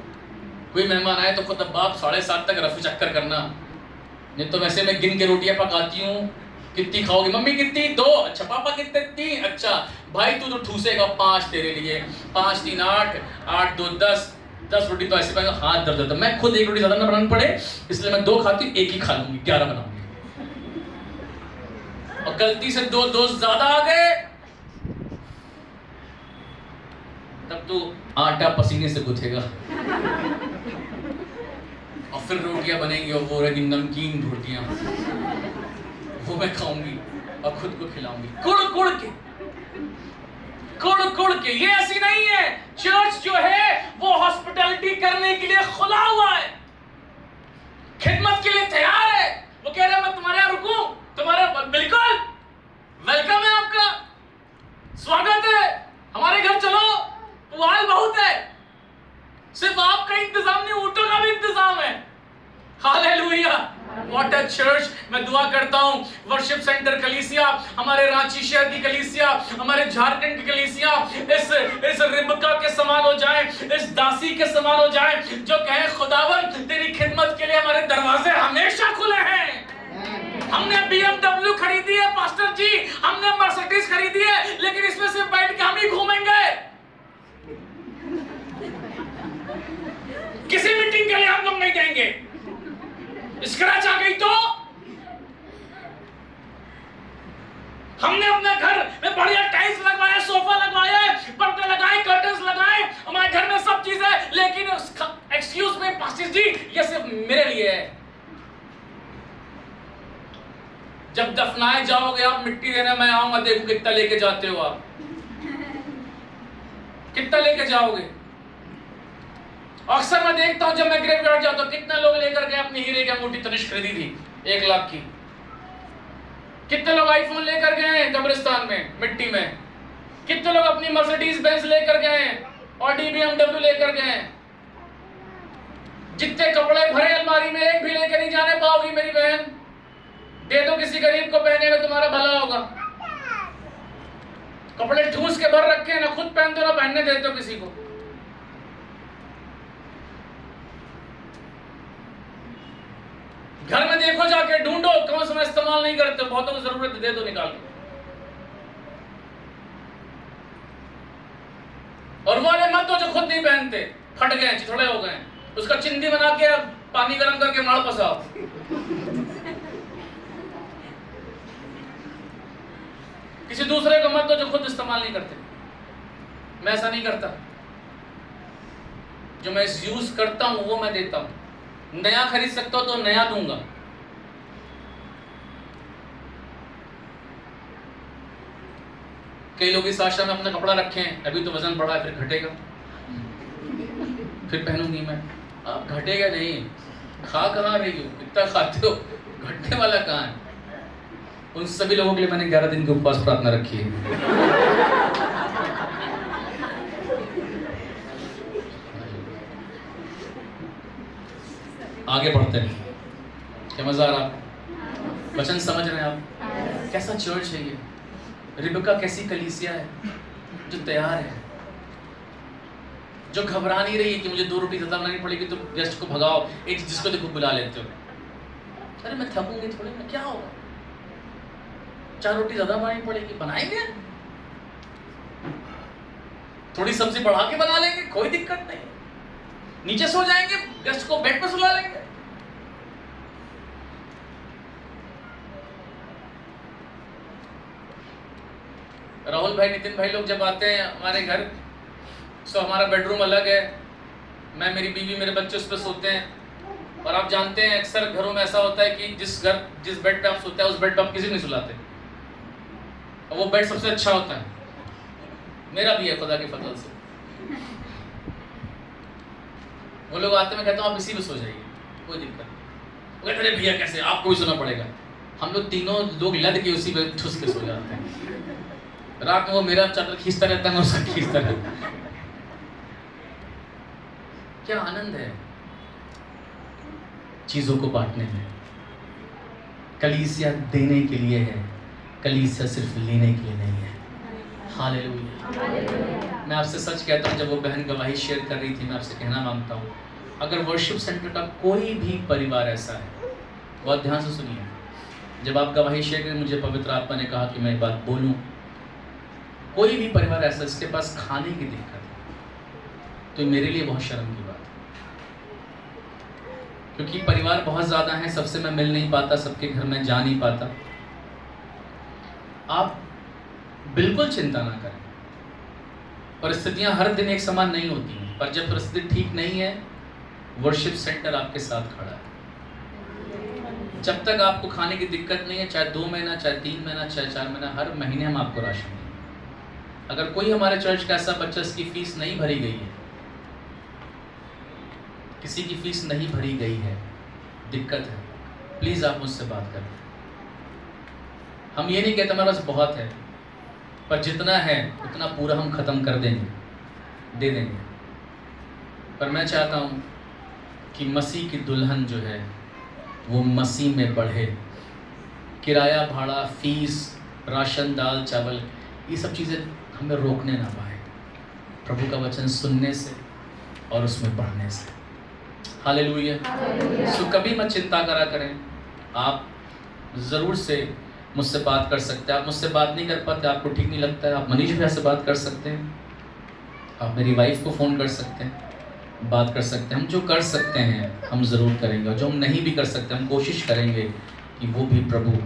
कोई मेहमान आए तो खुद बाप 7:30 तक रफू चक्कर करना, नहीं तो वैसे मैं गिन के रोटियां पकाती हूँ, कितनी खाओगी मम्मी? कितनी? 2। अच्छा पापा कितने? 3। अच्छा भाई तू तो ठूसेगा, 5 तेरे लिए, 5 3 8, 8 2 10, 10 रोटी तो ऐसे हाथ दर्द होता है। मैं खुद एक रोटी ज्यादा ना बनानी पड़े, इसलिए मैं 2 खाती हूँ, 1 ही खा लूंगी, 11 बनाऊंगी। और गलती से 2 दोस्त ज्यादा आ गए, तब तो आटा पसीने से गुथेगा और फिर रोटियां बनेंगी, और वो रहेगी नमकीन रोटियां, वो मैं खाऊंगी और खुद को खिलाऊंगी, कुड़ कुड़ के, कुड़ कुड़ के। ये ऐसी नहीं है। चर्च जो है वो हॉस्पिटैलिटी करने के लिए खुला हुआ है, खिदमत के लिए तैयार है। वो कह रहा है मैं तुम्हारे यहाँ रुकूं, तुम्हारा बिल्कुल वेलकम है, आपका स्वागत है, हमारे घर चलो, पुआल बहुत है। सिर्फ आपका इंतजाम नहीं, ऊँटों का भी इंतजाम है। Hallelujah, what a church. मैं दुआ करता हूँ वर्शिप सेंटर कलीसिया, हमारे रांची शहर की कलीसिया, हमारे झारखंड की कलीसिया इस रिबका के समान हो जाए, इस दासी के समान हो जाए, जो कहे खुदावन तेरी खिदमत के लिए हमारे दरवाजे हमेशा खुले हैं। हमने BMW खरीदी है पास्टर जी, हमने मर्सिडीज खरीदी है, लेकिन इसमें सिर्फ बैठ के हम ही घूमेंगे। किसी मीटिंग के लिए हम लोग नहीं देंगे। स्क्रैच आ गई तो हमने अपने घर में बढ़िया टाइल्स लगवाया, सोफा लगवाया, पर्दे लगाए, कर्टन्स लगाए, हमारे घर में सब चीज है, लेकिन एक्सक्यूज मी पास्टर जी, ये सिर्फ मेरे लिए है। जब दफनाए जाओगे आप, मिट्टी देने मैं आऊंगा, देखो कितना लेके जाते हो आप, कितना लेके जाओगे। अक्सर मैं देखता हूं जब मैं ग्रेवयार्ड जाता हूं, कितने लोग लेकर गए अपनी हीरे की अंगूठी, तनिष्क खरीदी थी 1 लाख की। कितने लोग आईफोन लेकर गए हैं कब्रिस्तान में, मिट्टी में। कितने लोग अपनी मर्सिडीज बेंज लेकर गए हैं, ऑडी BMW लेकर गए हैं। जितने कपड़े भरे अलमारी में, एक भी लेकर नहीं जाने पाओगी मेरी बहन। दे दो किसी गरीब को, पहनेगा तुम्हारा भला होगा। कपड़े ठूस के भर रखे हैं, ना खुद पहनते हो ना पहनने देते हो किसी को। घर में देखो, जाके ढूंढो, कौन सा इस्तेमाल नहीं करते, बहुतों को जरूरत दे दो निकाल के। और वो वाले मत हो जो खुद नहीं पहनते, फट गए, चिथड़े हो गए, उसका चिंदी बना के पानी गर्म करके माड़ पसाओ। किसी दूसरे को मत दो जो खुद इस्तेमाल नहीं करते। मैं ऐसा नहीं करता। जो मैं यूज करता हूं वो मैं देता हूं। नया खरीद सकता हूं तो नया दूंगा। कई लोग इस आशा में अपना कपड़ा रखे हैं, अभी तो वजन बढ़ा है, फिर घटेगा, फिर पहनूंगी मैं। अब घटेगा नहीं, खा कहाँ रही हो, इतना खाते हो, घटने वाला कहाँ है। उन सभी लोगों के लिए मैंने 11 दिन की उपवास प्रार्थना रखी है। आगे बढ़ते हैं। क्या मजा आ रहा आपको? वचन समझ रहे हैं आप? कैसा चर्च है ये? रिबका कैसी कलीसिया है जो तैयार है, जो घबरा नहीं रही है कि मुझे 2 रोटी ज्यादा बनानी पड़ेगी तो गेस्ट को भगाओ, एक जिसको देखो बुला लेते हो। अरे मैं थकूंगी थोड़ी ना, क्या होगा, 4 रोटी ज्यादा बनानी पड़ेगी, बनाएंगे, थोड़ी सब्जी बढ़ा के बना लेंगे, कोई दिक्कत नहीं, नीचे सो जाएंगे, गेस्ट को बेड पे सुला लेंगे। राहुल भाई, नितिन भाई लोग जब आते हैं हमारे घर, तो हमारा बेडरूम अलग है, मैं, मेरी बीवी, मेरे बच्चे उस पर सोते हैं। और आप जानते हैं अक्सर घरों में ऐसा होता है कि जिस बेड पे आप सोते हैं उस बेड पे आप किसी को नहीं सुलाते, और वो बेड सबसे अच्छा होता है। मेरा भी है खुदा के फजल से। वो लोग आते, मैं कहता हूँ आप इसी में सो जाइए, कोई दिक्कत नहीं। वो कहते अरे भैया कैसे, आपको भी सोना पड़ेगा। हम लोग तीनों लोग लद के उसी पे ठुस के सो जाते हैं। रात में वो मेरा चादर खींचता रहता है, मैं उसका खींचता रहता हूं। क्या आनंद है चीजों को बांटने में। कलीसिया देने के लिए है, कलीसिया सिर्फ लेने के लिए नहीं है। हालेलुया। मैं आपसे सच कहता हूँ, जब वो बहन गवाही शेयर कर रही थी, मैं आपसे कहना मांगता हूँ, अगर वर्शिप सेंटर का कोई भी परिवार ऐसा है, बहुत ध्यान से सुनिए, जब आप गवाही शेयर करें, मुझे पवित्र आत्मा ने कहा कि मैं बात बोलूं, कोई भी परिवार ऐसा इसके पास खाने की दिक्कत है, तो मेरे लिए बहुत शर्म की बात है। क्योंकि परिवार बहुत ज़्यादा है, सबसे मैं मिल नहीं पाता, सबके घर में जा नहीं पाता। आप बिल्कुल चिंता ना करें, परिस्थितियां हर दिन एक समान नहीं होती हैं, पर जब परिस्थिति ठीक नहीं है, वर्शिप सेंटर आपके साथ खड़ा है। जब तक आपको खाने की दिक्कत नहीं है, चाहे 2 महीना, चाहे 3 महीना, चाहे 4 महीना, हर महीने हम आपको राशन देंगे। अगर कोई हमारे चर्च का ऐसा बच्चा जिसकी फीस नहीं भरी गई है, किसी की फीस नहीं भरी गई है, दिक्कत है, प्लीज आप मुझसे बात करें। हम ये नहीं कहते हमारे पास बहुत है, पर जितना है उतना पूरा हम खत्म कर देंगे, दे देंगे। पर मैं चाहता हूं कि मसीह की दुल्हन जो है वो मसीह में बढ़े। किराया, भाड़ा, फीस, राशन, दाल, चावल, ये सब चीज़ें हमें रोकने ना पाए प्रभु का वचन सुनने से और उसमें बढ़ने से। हालेलुया। सो कभी मत चिंता करा करें। आप ज़रूर से मुझसे बात कर सकते हैं। आप मुझसे बात नहीं कर पाते, आपको ठीक नहीं लगता है, आप मनीष भैया से बात कर सकते हैं, आप मेरी वाइफ को फ़ोन कर सकते हैं, बात कर सकते हैं। हम जो कर सकते हैं हम ज़रूर करेंगे, और जो हम नहीं भी कर सकते हम कोशिश करेंगे कि वो भी प्रभु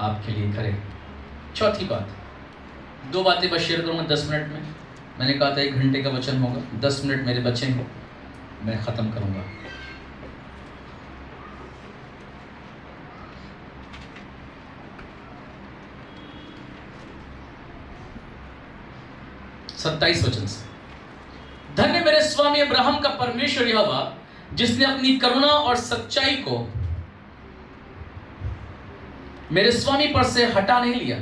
आपके लिए करे। चौथी बात, 2 बातें बस शेयर करूँगा 10 मिनट में। मैंने कहा था 1 घंटे का वचन होगा, 10 मिनट मेरे बचे हैं, मैं ख़त्म करूँगा। सत्ताईस वचन से, धन्य मेरे स्वामी अब्राहम का परमेश्वर यहोवा, जिसने अपनी करुणा और सच्चाई को मेरे स्वामी पर से हटा नहीं लिया।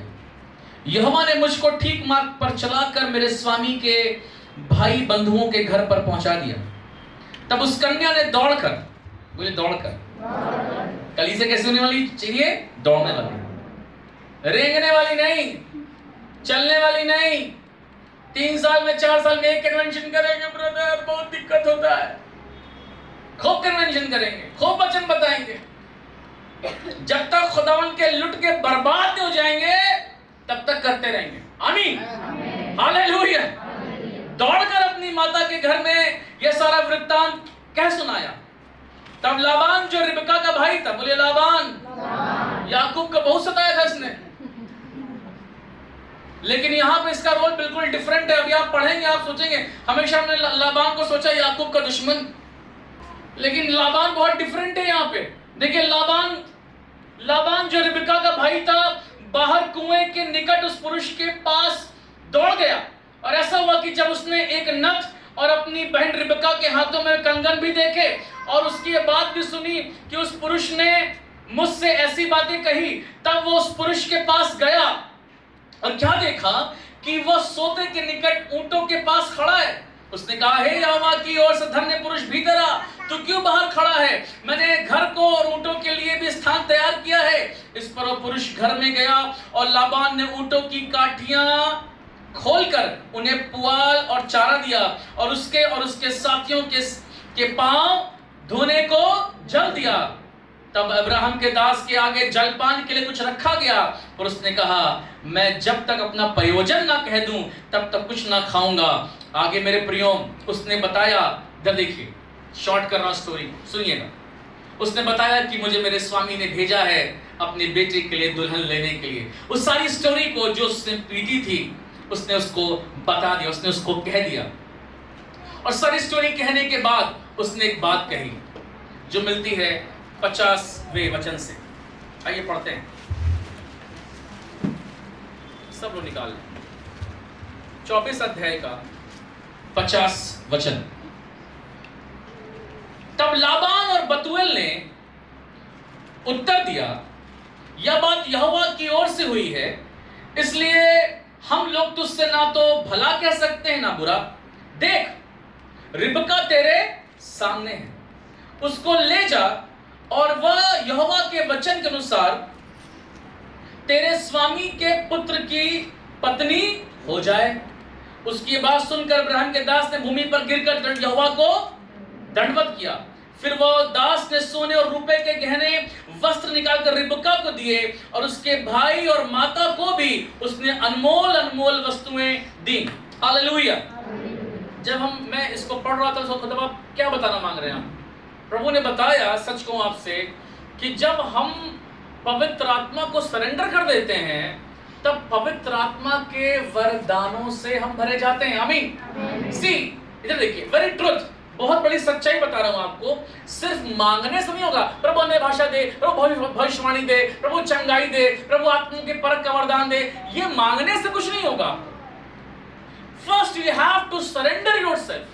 यहोवा ने मुझको ठीक मार्ग पर चलाकर मेरे स्वामी के भाई बंधुओं के घर पर पहुंचा दिया। तब उस कन्या ने दौड़कर, बोले दौड़कर, कलीसिया कैसे होने वाली चाहिए? दौड़ने वाली, रेंगने वाली नहीं, चलने वाली नहीं। 3 साल में 4 साल में एक कन्वेंशन करेंगे ब्रदर, बहुत दिक्कत होता है। खूब कन्वेंशन करेंगे, खूब वचन बताएंगे, जब तक खुदावन के लुट के बर्बाद नहीं हो जाएंगे तब तक करते रहेंगे। आमीन, हालेलुया। दौड़कर अपनी माता के घर में यह सारा वृत्तांत कह सुनाया। तब लाबान जो रिबका का भाई था, बोले लाबान, याकूब को बहुत सताया था इसने। लेकिन यहाँ पे इसका रोल बिल्कुल डिफरेंट है। अभी आप पढ़ेंगे, आप सोचेंगे हमेशा हमने लाबान को सोचा याकूब का दुश्मन, लेकिन लाबान बहुत डिफरेंट है यहाँ पे। देखिए लाबान जो रिबका का भाई था, बाहर कुएं के निकट उस पुरुष के पास दौड़ गया, और ऐसा हुआ कि जब उसने एक नथ और अपनी बहन रिबका के हाथों में कंगन भी देखे और उसकी ये बात भी सुनी कि उस पुरुष ने मुझसे ऐसी बातें कही, तब वो उस पुरुष के पास गया और क्या देखा कि वो सोते के निकट ऊंटों के पास खड़ा है। उसने कहा, हे यहोवा की ओर से धन्य पुरुष भीतर आ, तू क्यों बाहर खड़ा है? मैंने घर को और ऊंटों के लिए भी स्थान तैयार किया है। इस पर वो पुरुष घर में गया और लाबान ने ऊंटों की काठियां खोलकर उन्हें पुआल और चारा दिया और उसके साथियों के पांव धोने को जल दिया। तब अब्राहम के दास के आगे जलपान के लिए कुछ रखा गया, और उसने कहा, मैं जब तक अपना प्रयोजन ना कह दूं तब तक कुछ ना खाऊंगा। आगे मेरे प्रियो उसने बताया, इधर देखिए, शॉर्ट कर रहा स्टोरी, सुनिएगा। उसने बताया कि मुझे मेरे स्वामी ने भेजा है अपने बेटे के लिए दुल्हन लेने के लिए। उस सारी स्टोरी को जो उसने पीटी थी उसने उसको बता दिया, उसने उसको कह दिया। और सारी स्टोरी कहने के बाद उसने एक बात कही जो मिलती है 50वें वचन से। आइए पढ़ते हैं, सब लोग निकाल लें। 24 अध्याय का 50 वचन। तब लाबान और बतूएल ने उत्तर दिया, यह बात यहोवा की ओर से हुई है, इसलिए हम लोग तुझसे ना तो भला कह सकते हैं ना बुरा। देख, रिबका तेरे सामने है, उसको ले जा और वह यहोवा के वचन के अनुसार तेरे स्वामी के पुत्र की पत्नी हो जाए। उसकी बात सुनकर अब्राहम के दास ने भूमि पर गिरकर यहोवा को दंडवत किया। फिर वो दास ने सोने और रुपए के गहने वस्त्र निकालकर रिबका को दिए और उसके भाई और माता को भी उसने अनमोल अनमोल वस्तुएं दी। हालेलुया। जब मैं इसको पढ़ रहा था तो आप क्या बताना मांग रहे हैं? प्रभु ने बताया, सच कहूं आपसे, कि जब हम पवित्र आत्मा को सरेंडर कर देते हैं तब पवित्र आत्मा के वरदानों से हम भरे जाते हैं। आमीन। सी, इधर देखिए, वेरी ट्रुथ, बहुत बड़ी सच्चाई बता रहा हूं आपको। सिर्फ मांगने से नहीं होगा। प्रभु अन्य भाषा दे, प्रभु भविष्यवाणी दे, प्रभु चंगाई दे, प्रभु आत्मा के परख का वरदान दे, ये मांगने से कुछ नहीं होगा। First you have to surrender yourself.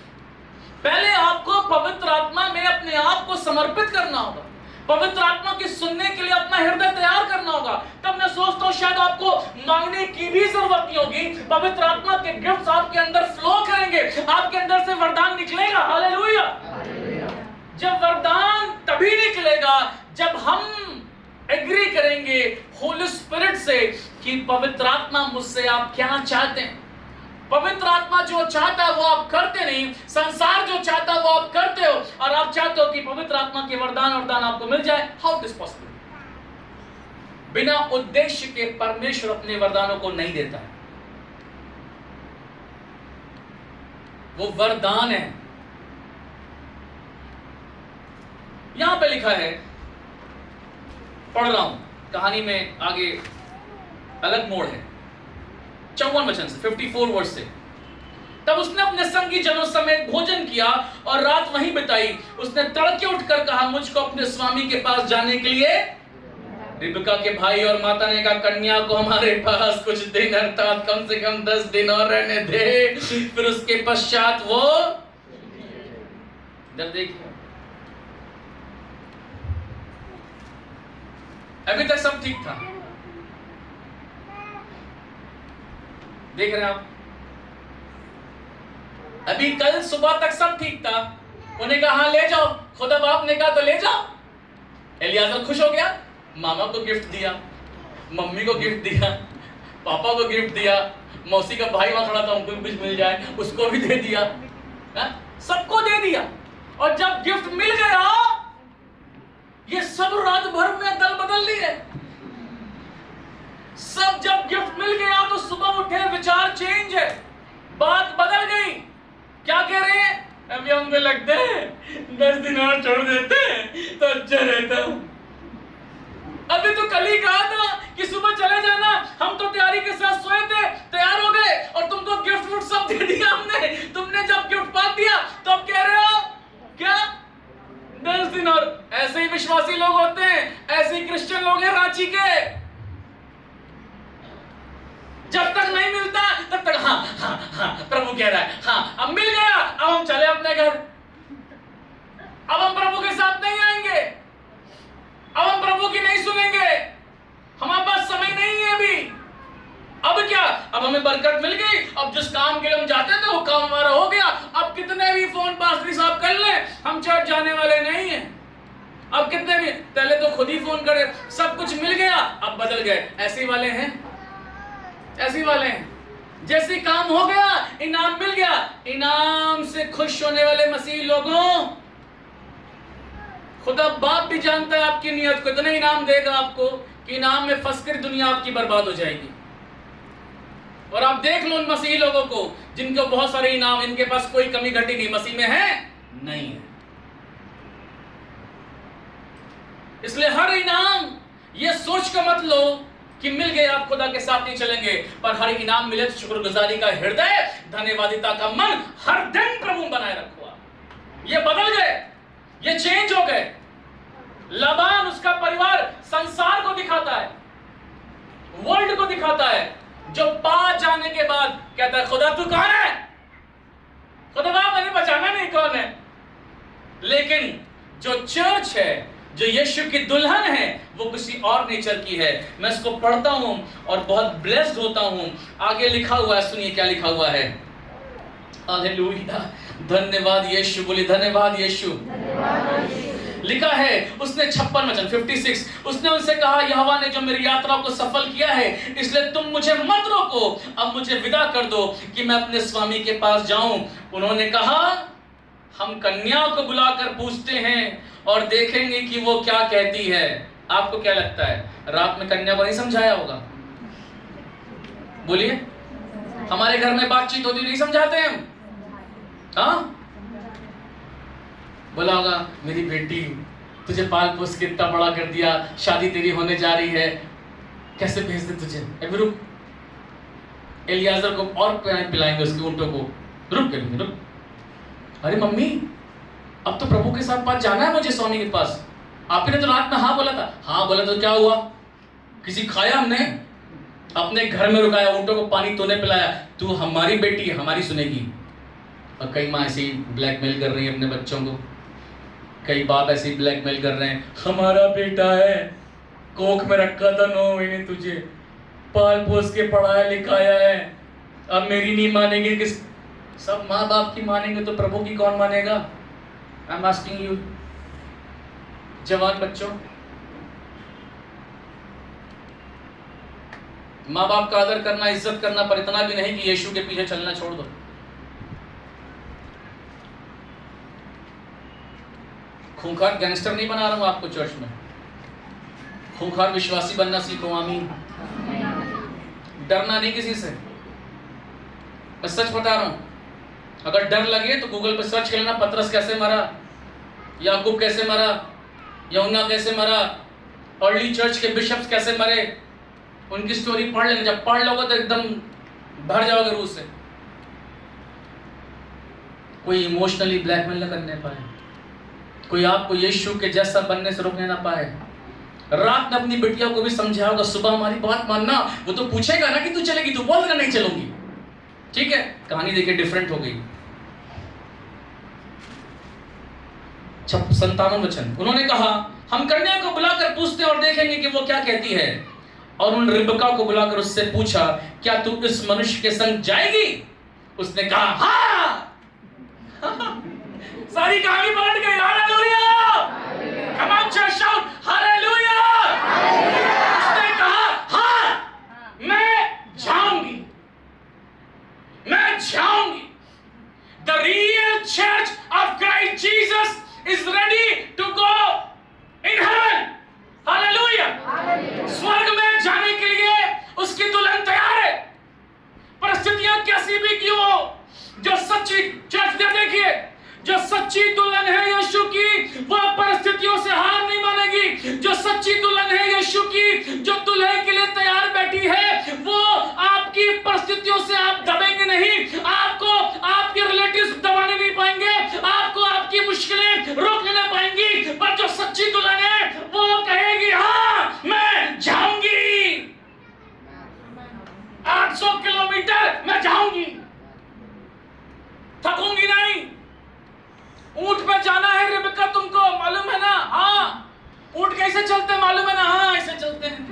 पहले आपको पवित्र आत्मा में अपने आप को समर्पित करना होगा, पवित्र आत्मा की सुनने के लिए अपना हृदय तैयार करना होगा। तब मैं सोचता हूं शायद आपको मांगने की भी जरूरत नहीं होगी। पवित्र आत्मा के गिफ्ट्स आपके अंदर फ्लो करेंगे, आपके अंदर से वरदान निकलेगा। हालेलुया। जब वरदान तभी निकलेगा जब हम एग्री करेंगे होली स्पिरिट से कि पवित्र आत्मा मुझसे आप क्या चाहते हैं। पवित्र आत्मा जो चाहता है वो आप करते नहीं, संसार जो चाहता है वो आप करते हो, और आप चाहते हो कि पवित्र आत्मा के वरदान आपको मिल जाए। How it is possible? बिना उद्देश्य के परमेश्वर अपने वरदानों को नहीं देता है। वो वरदान है। यहां पे लिखा है, पढ़ रहा हूं, कहानी में आगे अलग मोड़ है। 54 वचन से, 54 वर्ष से। तब उसने अपने संगी जनों समेत भोजन किया और रात वहीं बिताई। उसने तड़के उठकर कहा, मुझको अपने स्वामी के पास जाने के लिए। रिबका के भाई और माता ने कहा, कन्या को हमारे पास कुछ दिन अर्थात कम से कम 10 दिन और रहने दे, फिर उसके पश्चात वो। इधर देखिए, अभी तक सब ठीक था, देख रहे हैं आप? अभी कल सुबह तक सब ठीक था। उन्हें कहा, हाँ ले जाओ। खुदा बाप ने कहा तो ले जाओ। एलियाजर खुश हो गया, मामा को गिफ्ट दिया, मम्मी को गिफ्ट दिया, पापा को गिफ्ट दिया, मौसी का भाई वहां खड़ा था उनको भी कुछ मिल जाए, उसको भी दे दिया, सबको दे दिया। और जब गिफ्ट मिल गया, ये सब रात भर में दल बदल लिए। सब जब गिफ्ट मिल गया तो सुबह उठे, विचार चेंज है, बात बदल गई। क्या कह रहे हैं? अभी हमको लगता है 10 दिन और छोड़ देते तो अच्छा रहता। अभी तो कल ही कहा था कि सुबह चले जाना, हम तो तैयारी के साथ सोए थे, तैयार हो गए और तुमको गिफ्ट वुफ्ट सब दे दिया हमने। तुमने जब गिफ्ट पा दिया तो अब कह रहे हो क्या 10 दिन और। ऐसे ही विश्वासी लोग होते हैं, ऐसे ही क्रिश्चियन लोग हैं रांची के। जब तक नहीं मिलता तब तक हाँ हाँ हाँ प्रभु कह रहा है, हाँ अब मिल गया, अब हम चले अपने घर, अब हम प्रभु के साथ नहीं आएंगे, अब हम प्रभु की नहीं सुनेंगे, हमारे पास समय नहीं है अभी। अब क्या, अब हमें बरकत मिल गई, अब जिस काम के लिए हम जाते थे वो काम हमारा हो गया, अब कितने भी फोन पास्टरी साहब कर ले, हम चर्च जाने वाले नहीं हैं। अब कितने भी, पहले तो खुद ही फोन करे, सब कुछ मिल गया, अब बदल गए। ऐसे वाले हैं, ऐसे वाले हैं। जैसे काम हो गया, इनाम मिल गया, इनाम से खुश होने वाले मसीह लोगों, खुदा बाप भी जानता है आपकी नियत को, इतना इनाम देगा आपको कि इनाम में फंसकर दुनिया आपकी बर्बाद हो जाएगी। और आप देख लो उन मसीही लोगों को जिनको बहुत सारे इनाम, इनके पास कोई कमी घटी नहीं, मसीह में है नहीं है। इसलिए हर इनाम ये सोच कर मत लो कि मिल गए आप खुदा के साथ नहीं चलेंगे, पर हर इनाम मिले तो शुक्रगुजारी का हृदय, धन्यवादिता का मन हर दिन प्रभु बनाए रखो। ये बदल गए, ये चेंज हो गए। लाबान उसका परिवार संसार को दिखाता है, वर्ल्ड को दिखाता है, जो पा जाने के बाद कहता है खुदा तू कौन है, खुदा मैंने पहचाना नहीं कौन है। लेकिन जो चर्च है, जो यीशु की दुल्हन है, वो किसी और नेचर की है। मैं इसको पढ़ता हूं और बहुत ब्लेस्ड होता हूं। आगे लिखा हुआ है, सुनिए क्या लिखा हुआ है। हालेलुया, धन्यवाद यीशु, बोली धन्यवाद यीशु। लिखा है उसने 56 वचन 56, उसने उनसे कहा यहोवा ने जो मेरी यात्रा को सफल किया है, इसलिए तुम मुझे मत रोको, अब मुझे विदा कर दो कि मैं अपने स्वामी के पास जाऊं। उन्होंने कहा हम कन्या को बुलाकर पूछते हैं और देखेंगे कि वो क्या कहती है। आपको क्या लगता है, रात में कन्या को नहीं समझाया होगा? बोलिए, हमारे घर में बातचीत होती नहीं समझाते हम? हाँ, बोला होगा मेरी बेटी तुझे पाल पोस के इतना बड़ा कर दिया, शादी तेरी होने जा रही है, कैसे भेज दे तुझे। अभी रुक, एलियाजर को और पिलाएंगे उसके ऊंटों को, रुक के रुक। अरे मम्मी अब तो प्रभु के साथ पास जाना है मुझे, स्वामी के पास। आपने तो रात में हाँ बोला था। हाँ बोला तो क्या हुआ, किसी खाया हमने, अपने घर में रुकाया, ऊंटों को पानी तूने पिलाया, तू हमारी बेटी है, हमारी सुनेगी। और कई माँ ऐसे ही ब्लैकमेल कर रही है अपने बच्चों को, कई बाप ऐसे ही ब्लैकमेल कर रहे हैं, हमारा बेटा है, कोख में रखा था 9 महीने, तुझे पाल पोस के पढ़ाया लिखाया है, अब मेरी नहीं मानेंगे किस। सब माँ बाप की मानेंगे तो प्रभु की कौन मानेगा? आई एम आस्किंग यू जवान बच्चों, माँ बाप का आदर करना, इज्जत करना, पर इतना भी नहीं कि यीशु के पीछे चलना छोड़ दो। खूंखार गैंगस्टर नहीं बना रहा हूं आपको चर्च में, खूंखार विश्वासी बनना सीखो। आमीन। डरना नहीं किसी से, मैं सच बता रहा हूं। अगर डर लगे तो गूगल पे सर्च कर लेना, पतरस कैसे मरा, याकूब कैसे मरा, यूहन्ना कैसे मरा, अर्ली चर्च के बिशप्स कैसे मरे, उनकी स्टोरी पढ़ लेना। जब पढ़ लोगे तो एकदम भर जाओगे रूह से। कोई इमोशनली ब्लैकमेल न करने पाए, कोई आपको यीशु के जैसा बनने से रोकने ना पाए। रात में अपनी बिटिया को भी समझाया होगा, सुबह हमारी बात मानना। वो तो पूछेगा ना कि तू चलेगी, तू बोल देगा नहीं चलूंगी, ठीक है। कहानी देखिए डिफरेंट हो गई। 57 वचन, उन्होंने कहा हम कन्या को बुलाकर पूछते और देखेंगे कि वो क्या कहती है। और उन रिबका को बुलाकर उससे पूछा क्या तू इस मनुष्य के संग जाएगी? उसने कहा हाँ। सारी कहानी पलट गई। Hallelujah, come on church, shout hallelujah. उसने कहा हाँ मैं जाऊंगी, मैं जाऊंगी। The real church of Christ Jesus is ready to go in heaven. Hallelujah. स्वर्ग में जाने के लिए उसकी दुल्हन तैयार है। परिस्थितियां कैसी भी क्यों हो, जो सच्ची चर्च देखिए, जो सच्ची दुल्हन है यीशु की, वह परिस्थितियों से हार नहीं मानेगी। कहेगी जो सच्ची दुल्हन है यीशु की, जो दुल्हे के लिए तैयार बैठी है, वो आपकी परिस्थितियों से आप दबेंगे नहीं, आपको आपके रिलेटिव्स दबाने नहीं पाएंगे, आपको आपकी मुश्किलें रोकने नहीं पाएंगी। पर जो सच्ची दुल्हन है वो कहेगी हाँ मैं जाऊंगी, 800 किलोमीटर मैं जाऊंगी, थकूंगी नहीं। ऊंट पे जाना है रिबका, तुमको मालूम है ना? हाँ। ऊंट कैसे चलते मालूम है ना? हाँ ऐसे चलते हैं।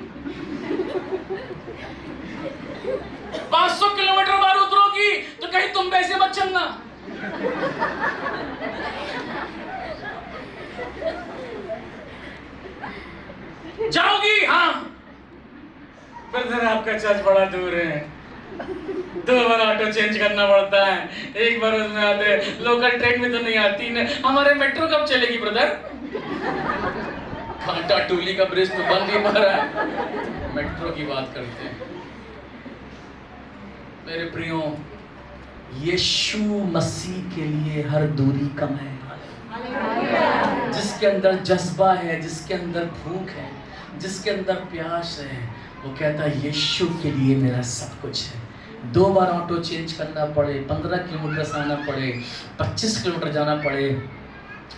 500 किलोमीटर बार उतरोगी तो कहीं तुम वैसे मत चलना। जाओगी? हाँ। ब्रदर आपका चर्च बड़ा दूर है, 2 बार ऑटो चेंज करना पड़ता है, 1 बार उसमें आते, लोकल ट्रेन में तो नहीं आती न। हमारे मेट्रो कब चलेगी ब्रदर? कांटा टूली का ब्रिज तो बन नहीं पा रहा है, मेट्रो की बात करते हैं। मेरे प्रियो, यीशु मसीह के लिए हर दूरी कम है। जिसके अंदर जज्बा है, जिसके अंदर भूख है, जिसके अंदर प्यास है, वो कहता है यीशु के लिए मेरा सब कुछ है। 2 बार ऑटो चेंज करना पड़े, 15 किलोमीटर से आना पड़े, 25 किलोमीटर जाना पड़े,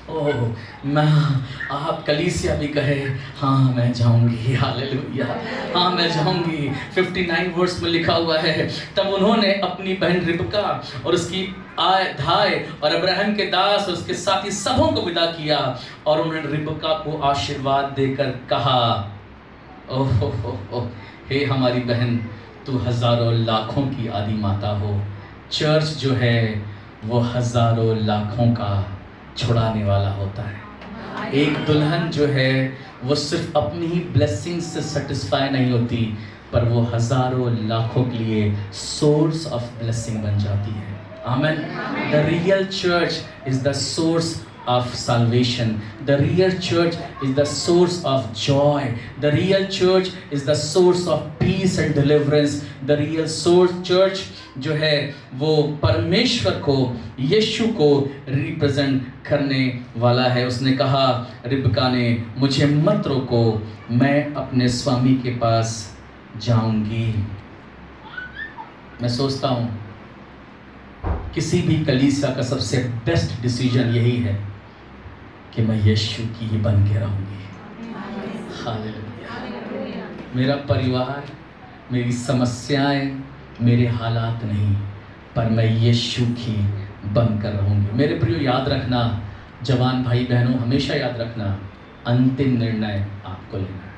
ओह मैं आप कलीसिया भी कहे हाँ मैं जाऊंगी, हालेलुया, हाँ मैं जाऊंगी। 59 वर्स में लिखा हुआ है, तब उन्होंने अपनी बहन रिबका और उसकी धाय और अब्राहम के दास और उसके साथी सबों को विदा किया और उन्होंने रिबका को आशीर्वाद देकर कहा, ओह हे हमारी बहन, तू हजारों लाखों की आदि माता हो। चर्च जो है वो हजारों लाखों का छुड़ाने वाला होता है। एक दुल्हन जो है वो सिर्फ अपनी ही ब्लेसिंग से सेटिस्फाई नहीं होती, पर वो हजारों लाखों के लिए सोर्स ऑफ ब्लेसिंग बन जाती है। Amen. The real church is the source of salvation. The real church is the source of joy. The real church is the source of peace and deliverance. The real source church जो है वो परमेश्वर को, यीशु को represent करने वाला है। उसने कहा, रिबका ने, मुझे मत रोको, मैं अपने स्वामी के पास जाऊंगी। मैं सोचता हूँ किसी भी कलीसिया का सबसे बेस्ट डिसीजन यही है कि मैं यीशु की ही बन के रहूंगी। हालेलुया। मेरा परिवार, मेरी समस्याएं, मेरे हालात नहीं, पर मैं यीशु की बन कर रहूंगी। मेरे प्रियो, याद रखना, जवान भाई बहनों, हमेशा याद रखना, अंतिम निर्णय आपको लेना है।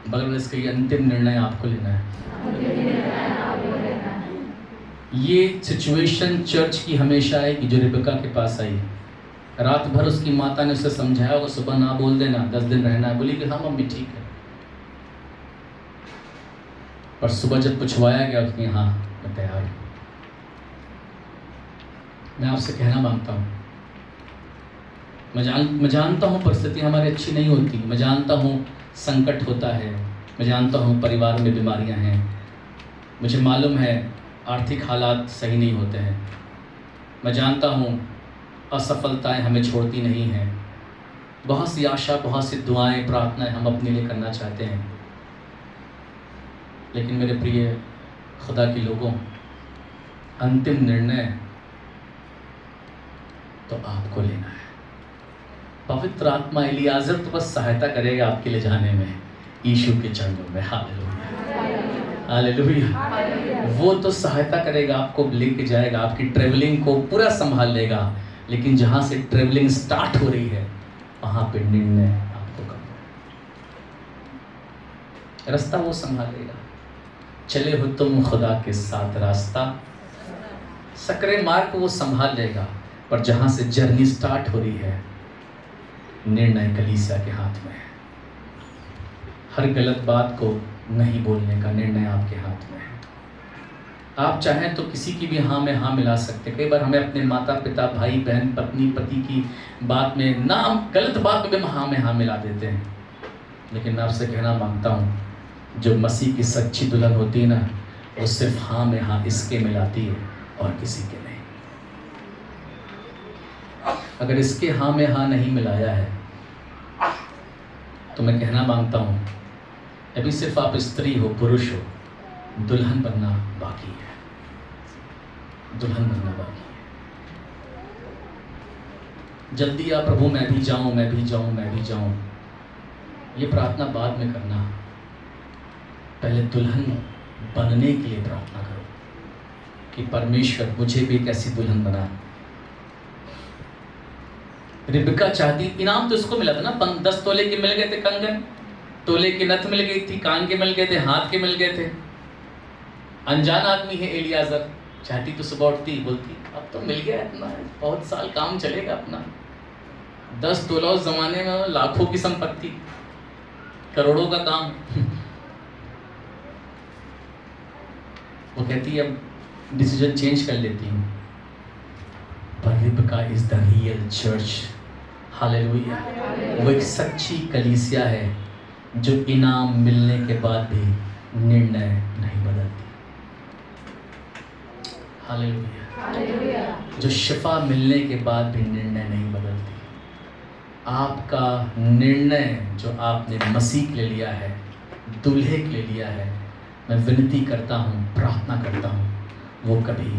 बगल में इसका ये अंतिम निर्णय आपको लेना है। ये सिचुएशन चर्च की हमेशा है कि जो रिबका के पास आई, रात भर उसकी माता ने उसे समझाया होगा, सुबह ना बोल देना, 10 दिन रहना है। बोली कि हाँ मम्मी ठीक है, पर सुबह जब पूछवाया गया उसने, हाँ मैं तैयार हूँ। मैं आपसे कहना मांगता हूँ, मैं जानता हूँ परिस्थिति हमारी अच्छी नहीं होती, मैं जानता हूँ संकट होता है, मैं जानता हूँ परिवार में बीमारियाँ हैं, मुझे मालूम है आर्थिक हालात सही नहीं होते हैं, मैं जानता हूँ असफलताएं हमें छोड़ती नहीं हैं, बहुत सी आशा, बहुत सी दुआएं, प्रार्थनाएं हम अपने लिए करना चाहते हैं, लेकिन मेरे प्रिय खुदा के लोगों, अंतिम निर्णय तो आपको लेना है। पवित्र आत्मा एलियाजर तो बस सहायता करेगा आपके ले जाने में, यीशु के चरणों में। Hallelujah, hallelujah. वो तो सहायता करेगा, आपको लेके जाएगा, आपकी ट्रेवलिंग को पूरा संभाल लेगा, लेकिन जहाँ से ट्रेवलिंग स्टार्ट हो रही है वहाँ पे निर्णय आपको करना है। रास्ता वो संभालेगा। चले हो तुम खुदा के साथ रास्ता, सकरे मार्ग को वो संभाल लेगा, पर जहाँ से जर्नी स्टार्ट हो रही है, निर्णय कलीसिया के हाथ में है। हर गलत बात को नहीं बोलने का निर्णय आपके हाथ में है। आप चाहें तो किसी की भी हाँ में हाँ मिला सकते। कई बार हमें अपने माता पिता, भाई बहन, पत्नी पति की बात में, नाम गलत बात में हाँ मिला देते हैं, लेकिन मैं आपसे कहना मांगता हूँ, जो मसीह की सच्ची दुल्हन होती है ना, वो सिर्फ हाँ में हाँ इसके मिलाती है और किसी के नहीं। अगर इसके हाँ में हाँ नहीं मिलाया है तो मैं कहना मांगता हूँ, अभी सिर्फ आप स्त्री हो, पुरुष हो, दुल्हन बनना बाकी है, दुल्हन बनना बाकी है। जल्दी आ प्रभु मैं भी जाऊं, मैं भी जाऊं, मैं भी जाऊं, ये प्रार्थना बाद में करना। पहले दुल्हन बनने के लिए प्रार्थना करो कि परमेश्वर मुझे भी एक ऐसी दुल्हन बना। रिबका चाहती, इनाम तो इसको मिला था ना, 10 तोले के मिल गए थे कंगन, तोले की नथ मिल गई थी, कान के मिल गए थे, हाथ के मिल गए थे। अनजान आदमी है एलियाजर, चाहती तो सुबह उठती बोलती अब तो मिल गया इतना, बहुत साल काम चलेगा अपना। 10 तोला उस जमाने में लाखों की संपत्ति, करोड़ों का काम। वो कहती है अब डिसीजन चेंज कर लेती हूँ। पर Rebekah is the real church. Hallelujah. वो एक सच्ची कलीसिया है जो इनाम मिलने के बाद भी निर्णय नहीं बदलती। हालेलुया। जो शिफा मिलने के बाद भी निर्णय नहीं बदलती। आपका निर्णय जो आपने मसीह के लिए लिया है, दूल्हे के लिए लिया है, मैं विनती करता हूँ, प्रार्थना करता हूँ, वो कभी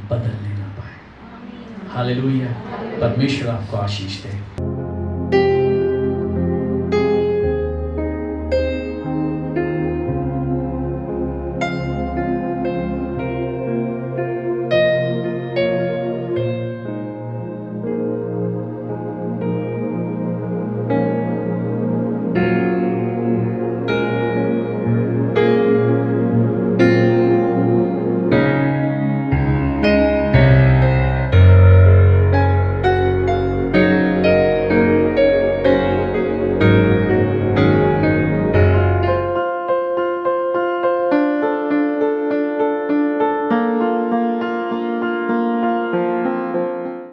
बदलने ना पाए। हालेलुया। परमेश्वर आपको आशीष दे।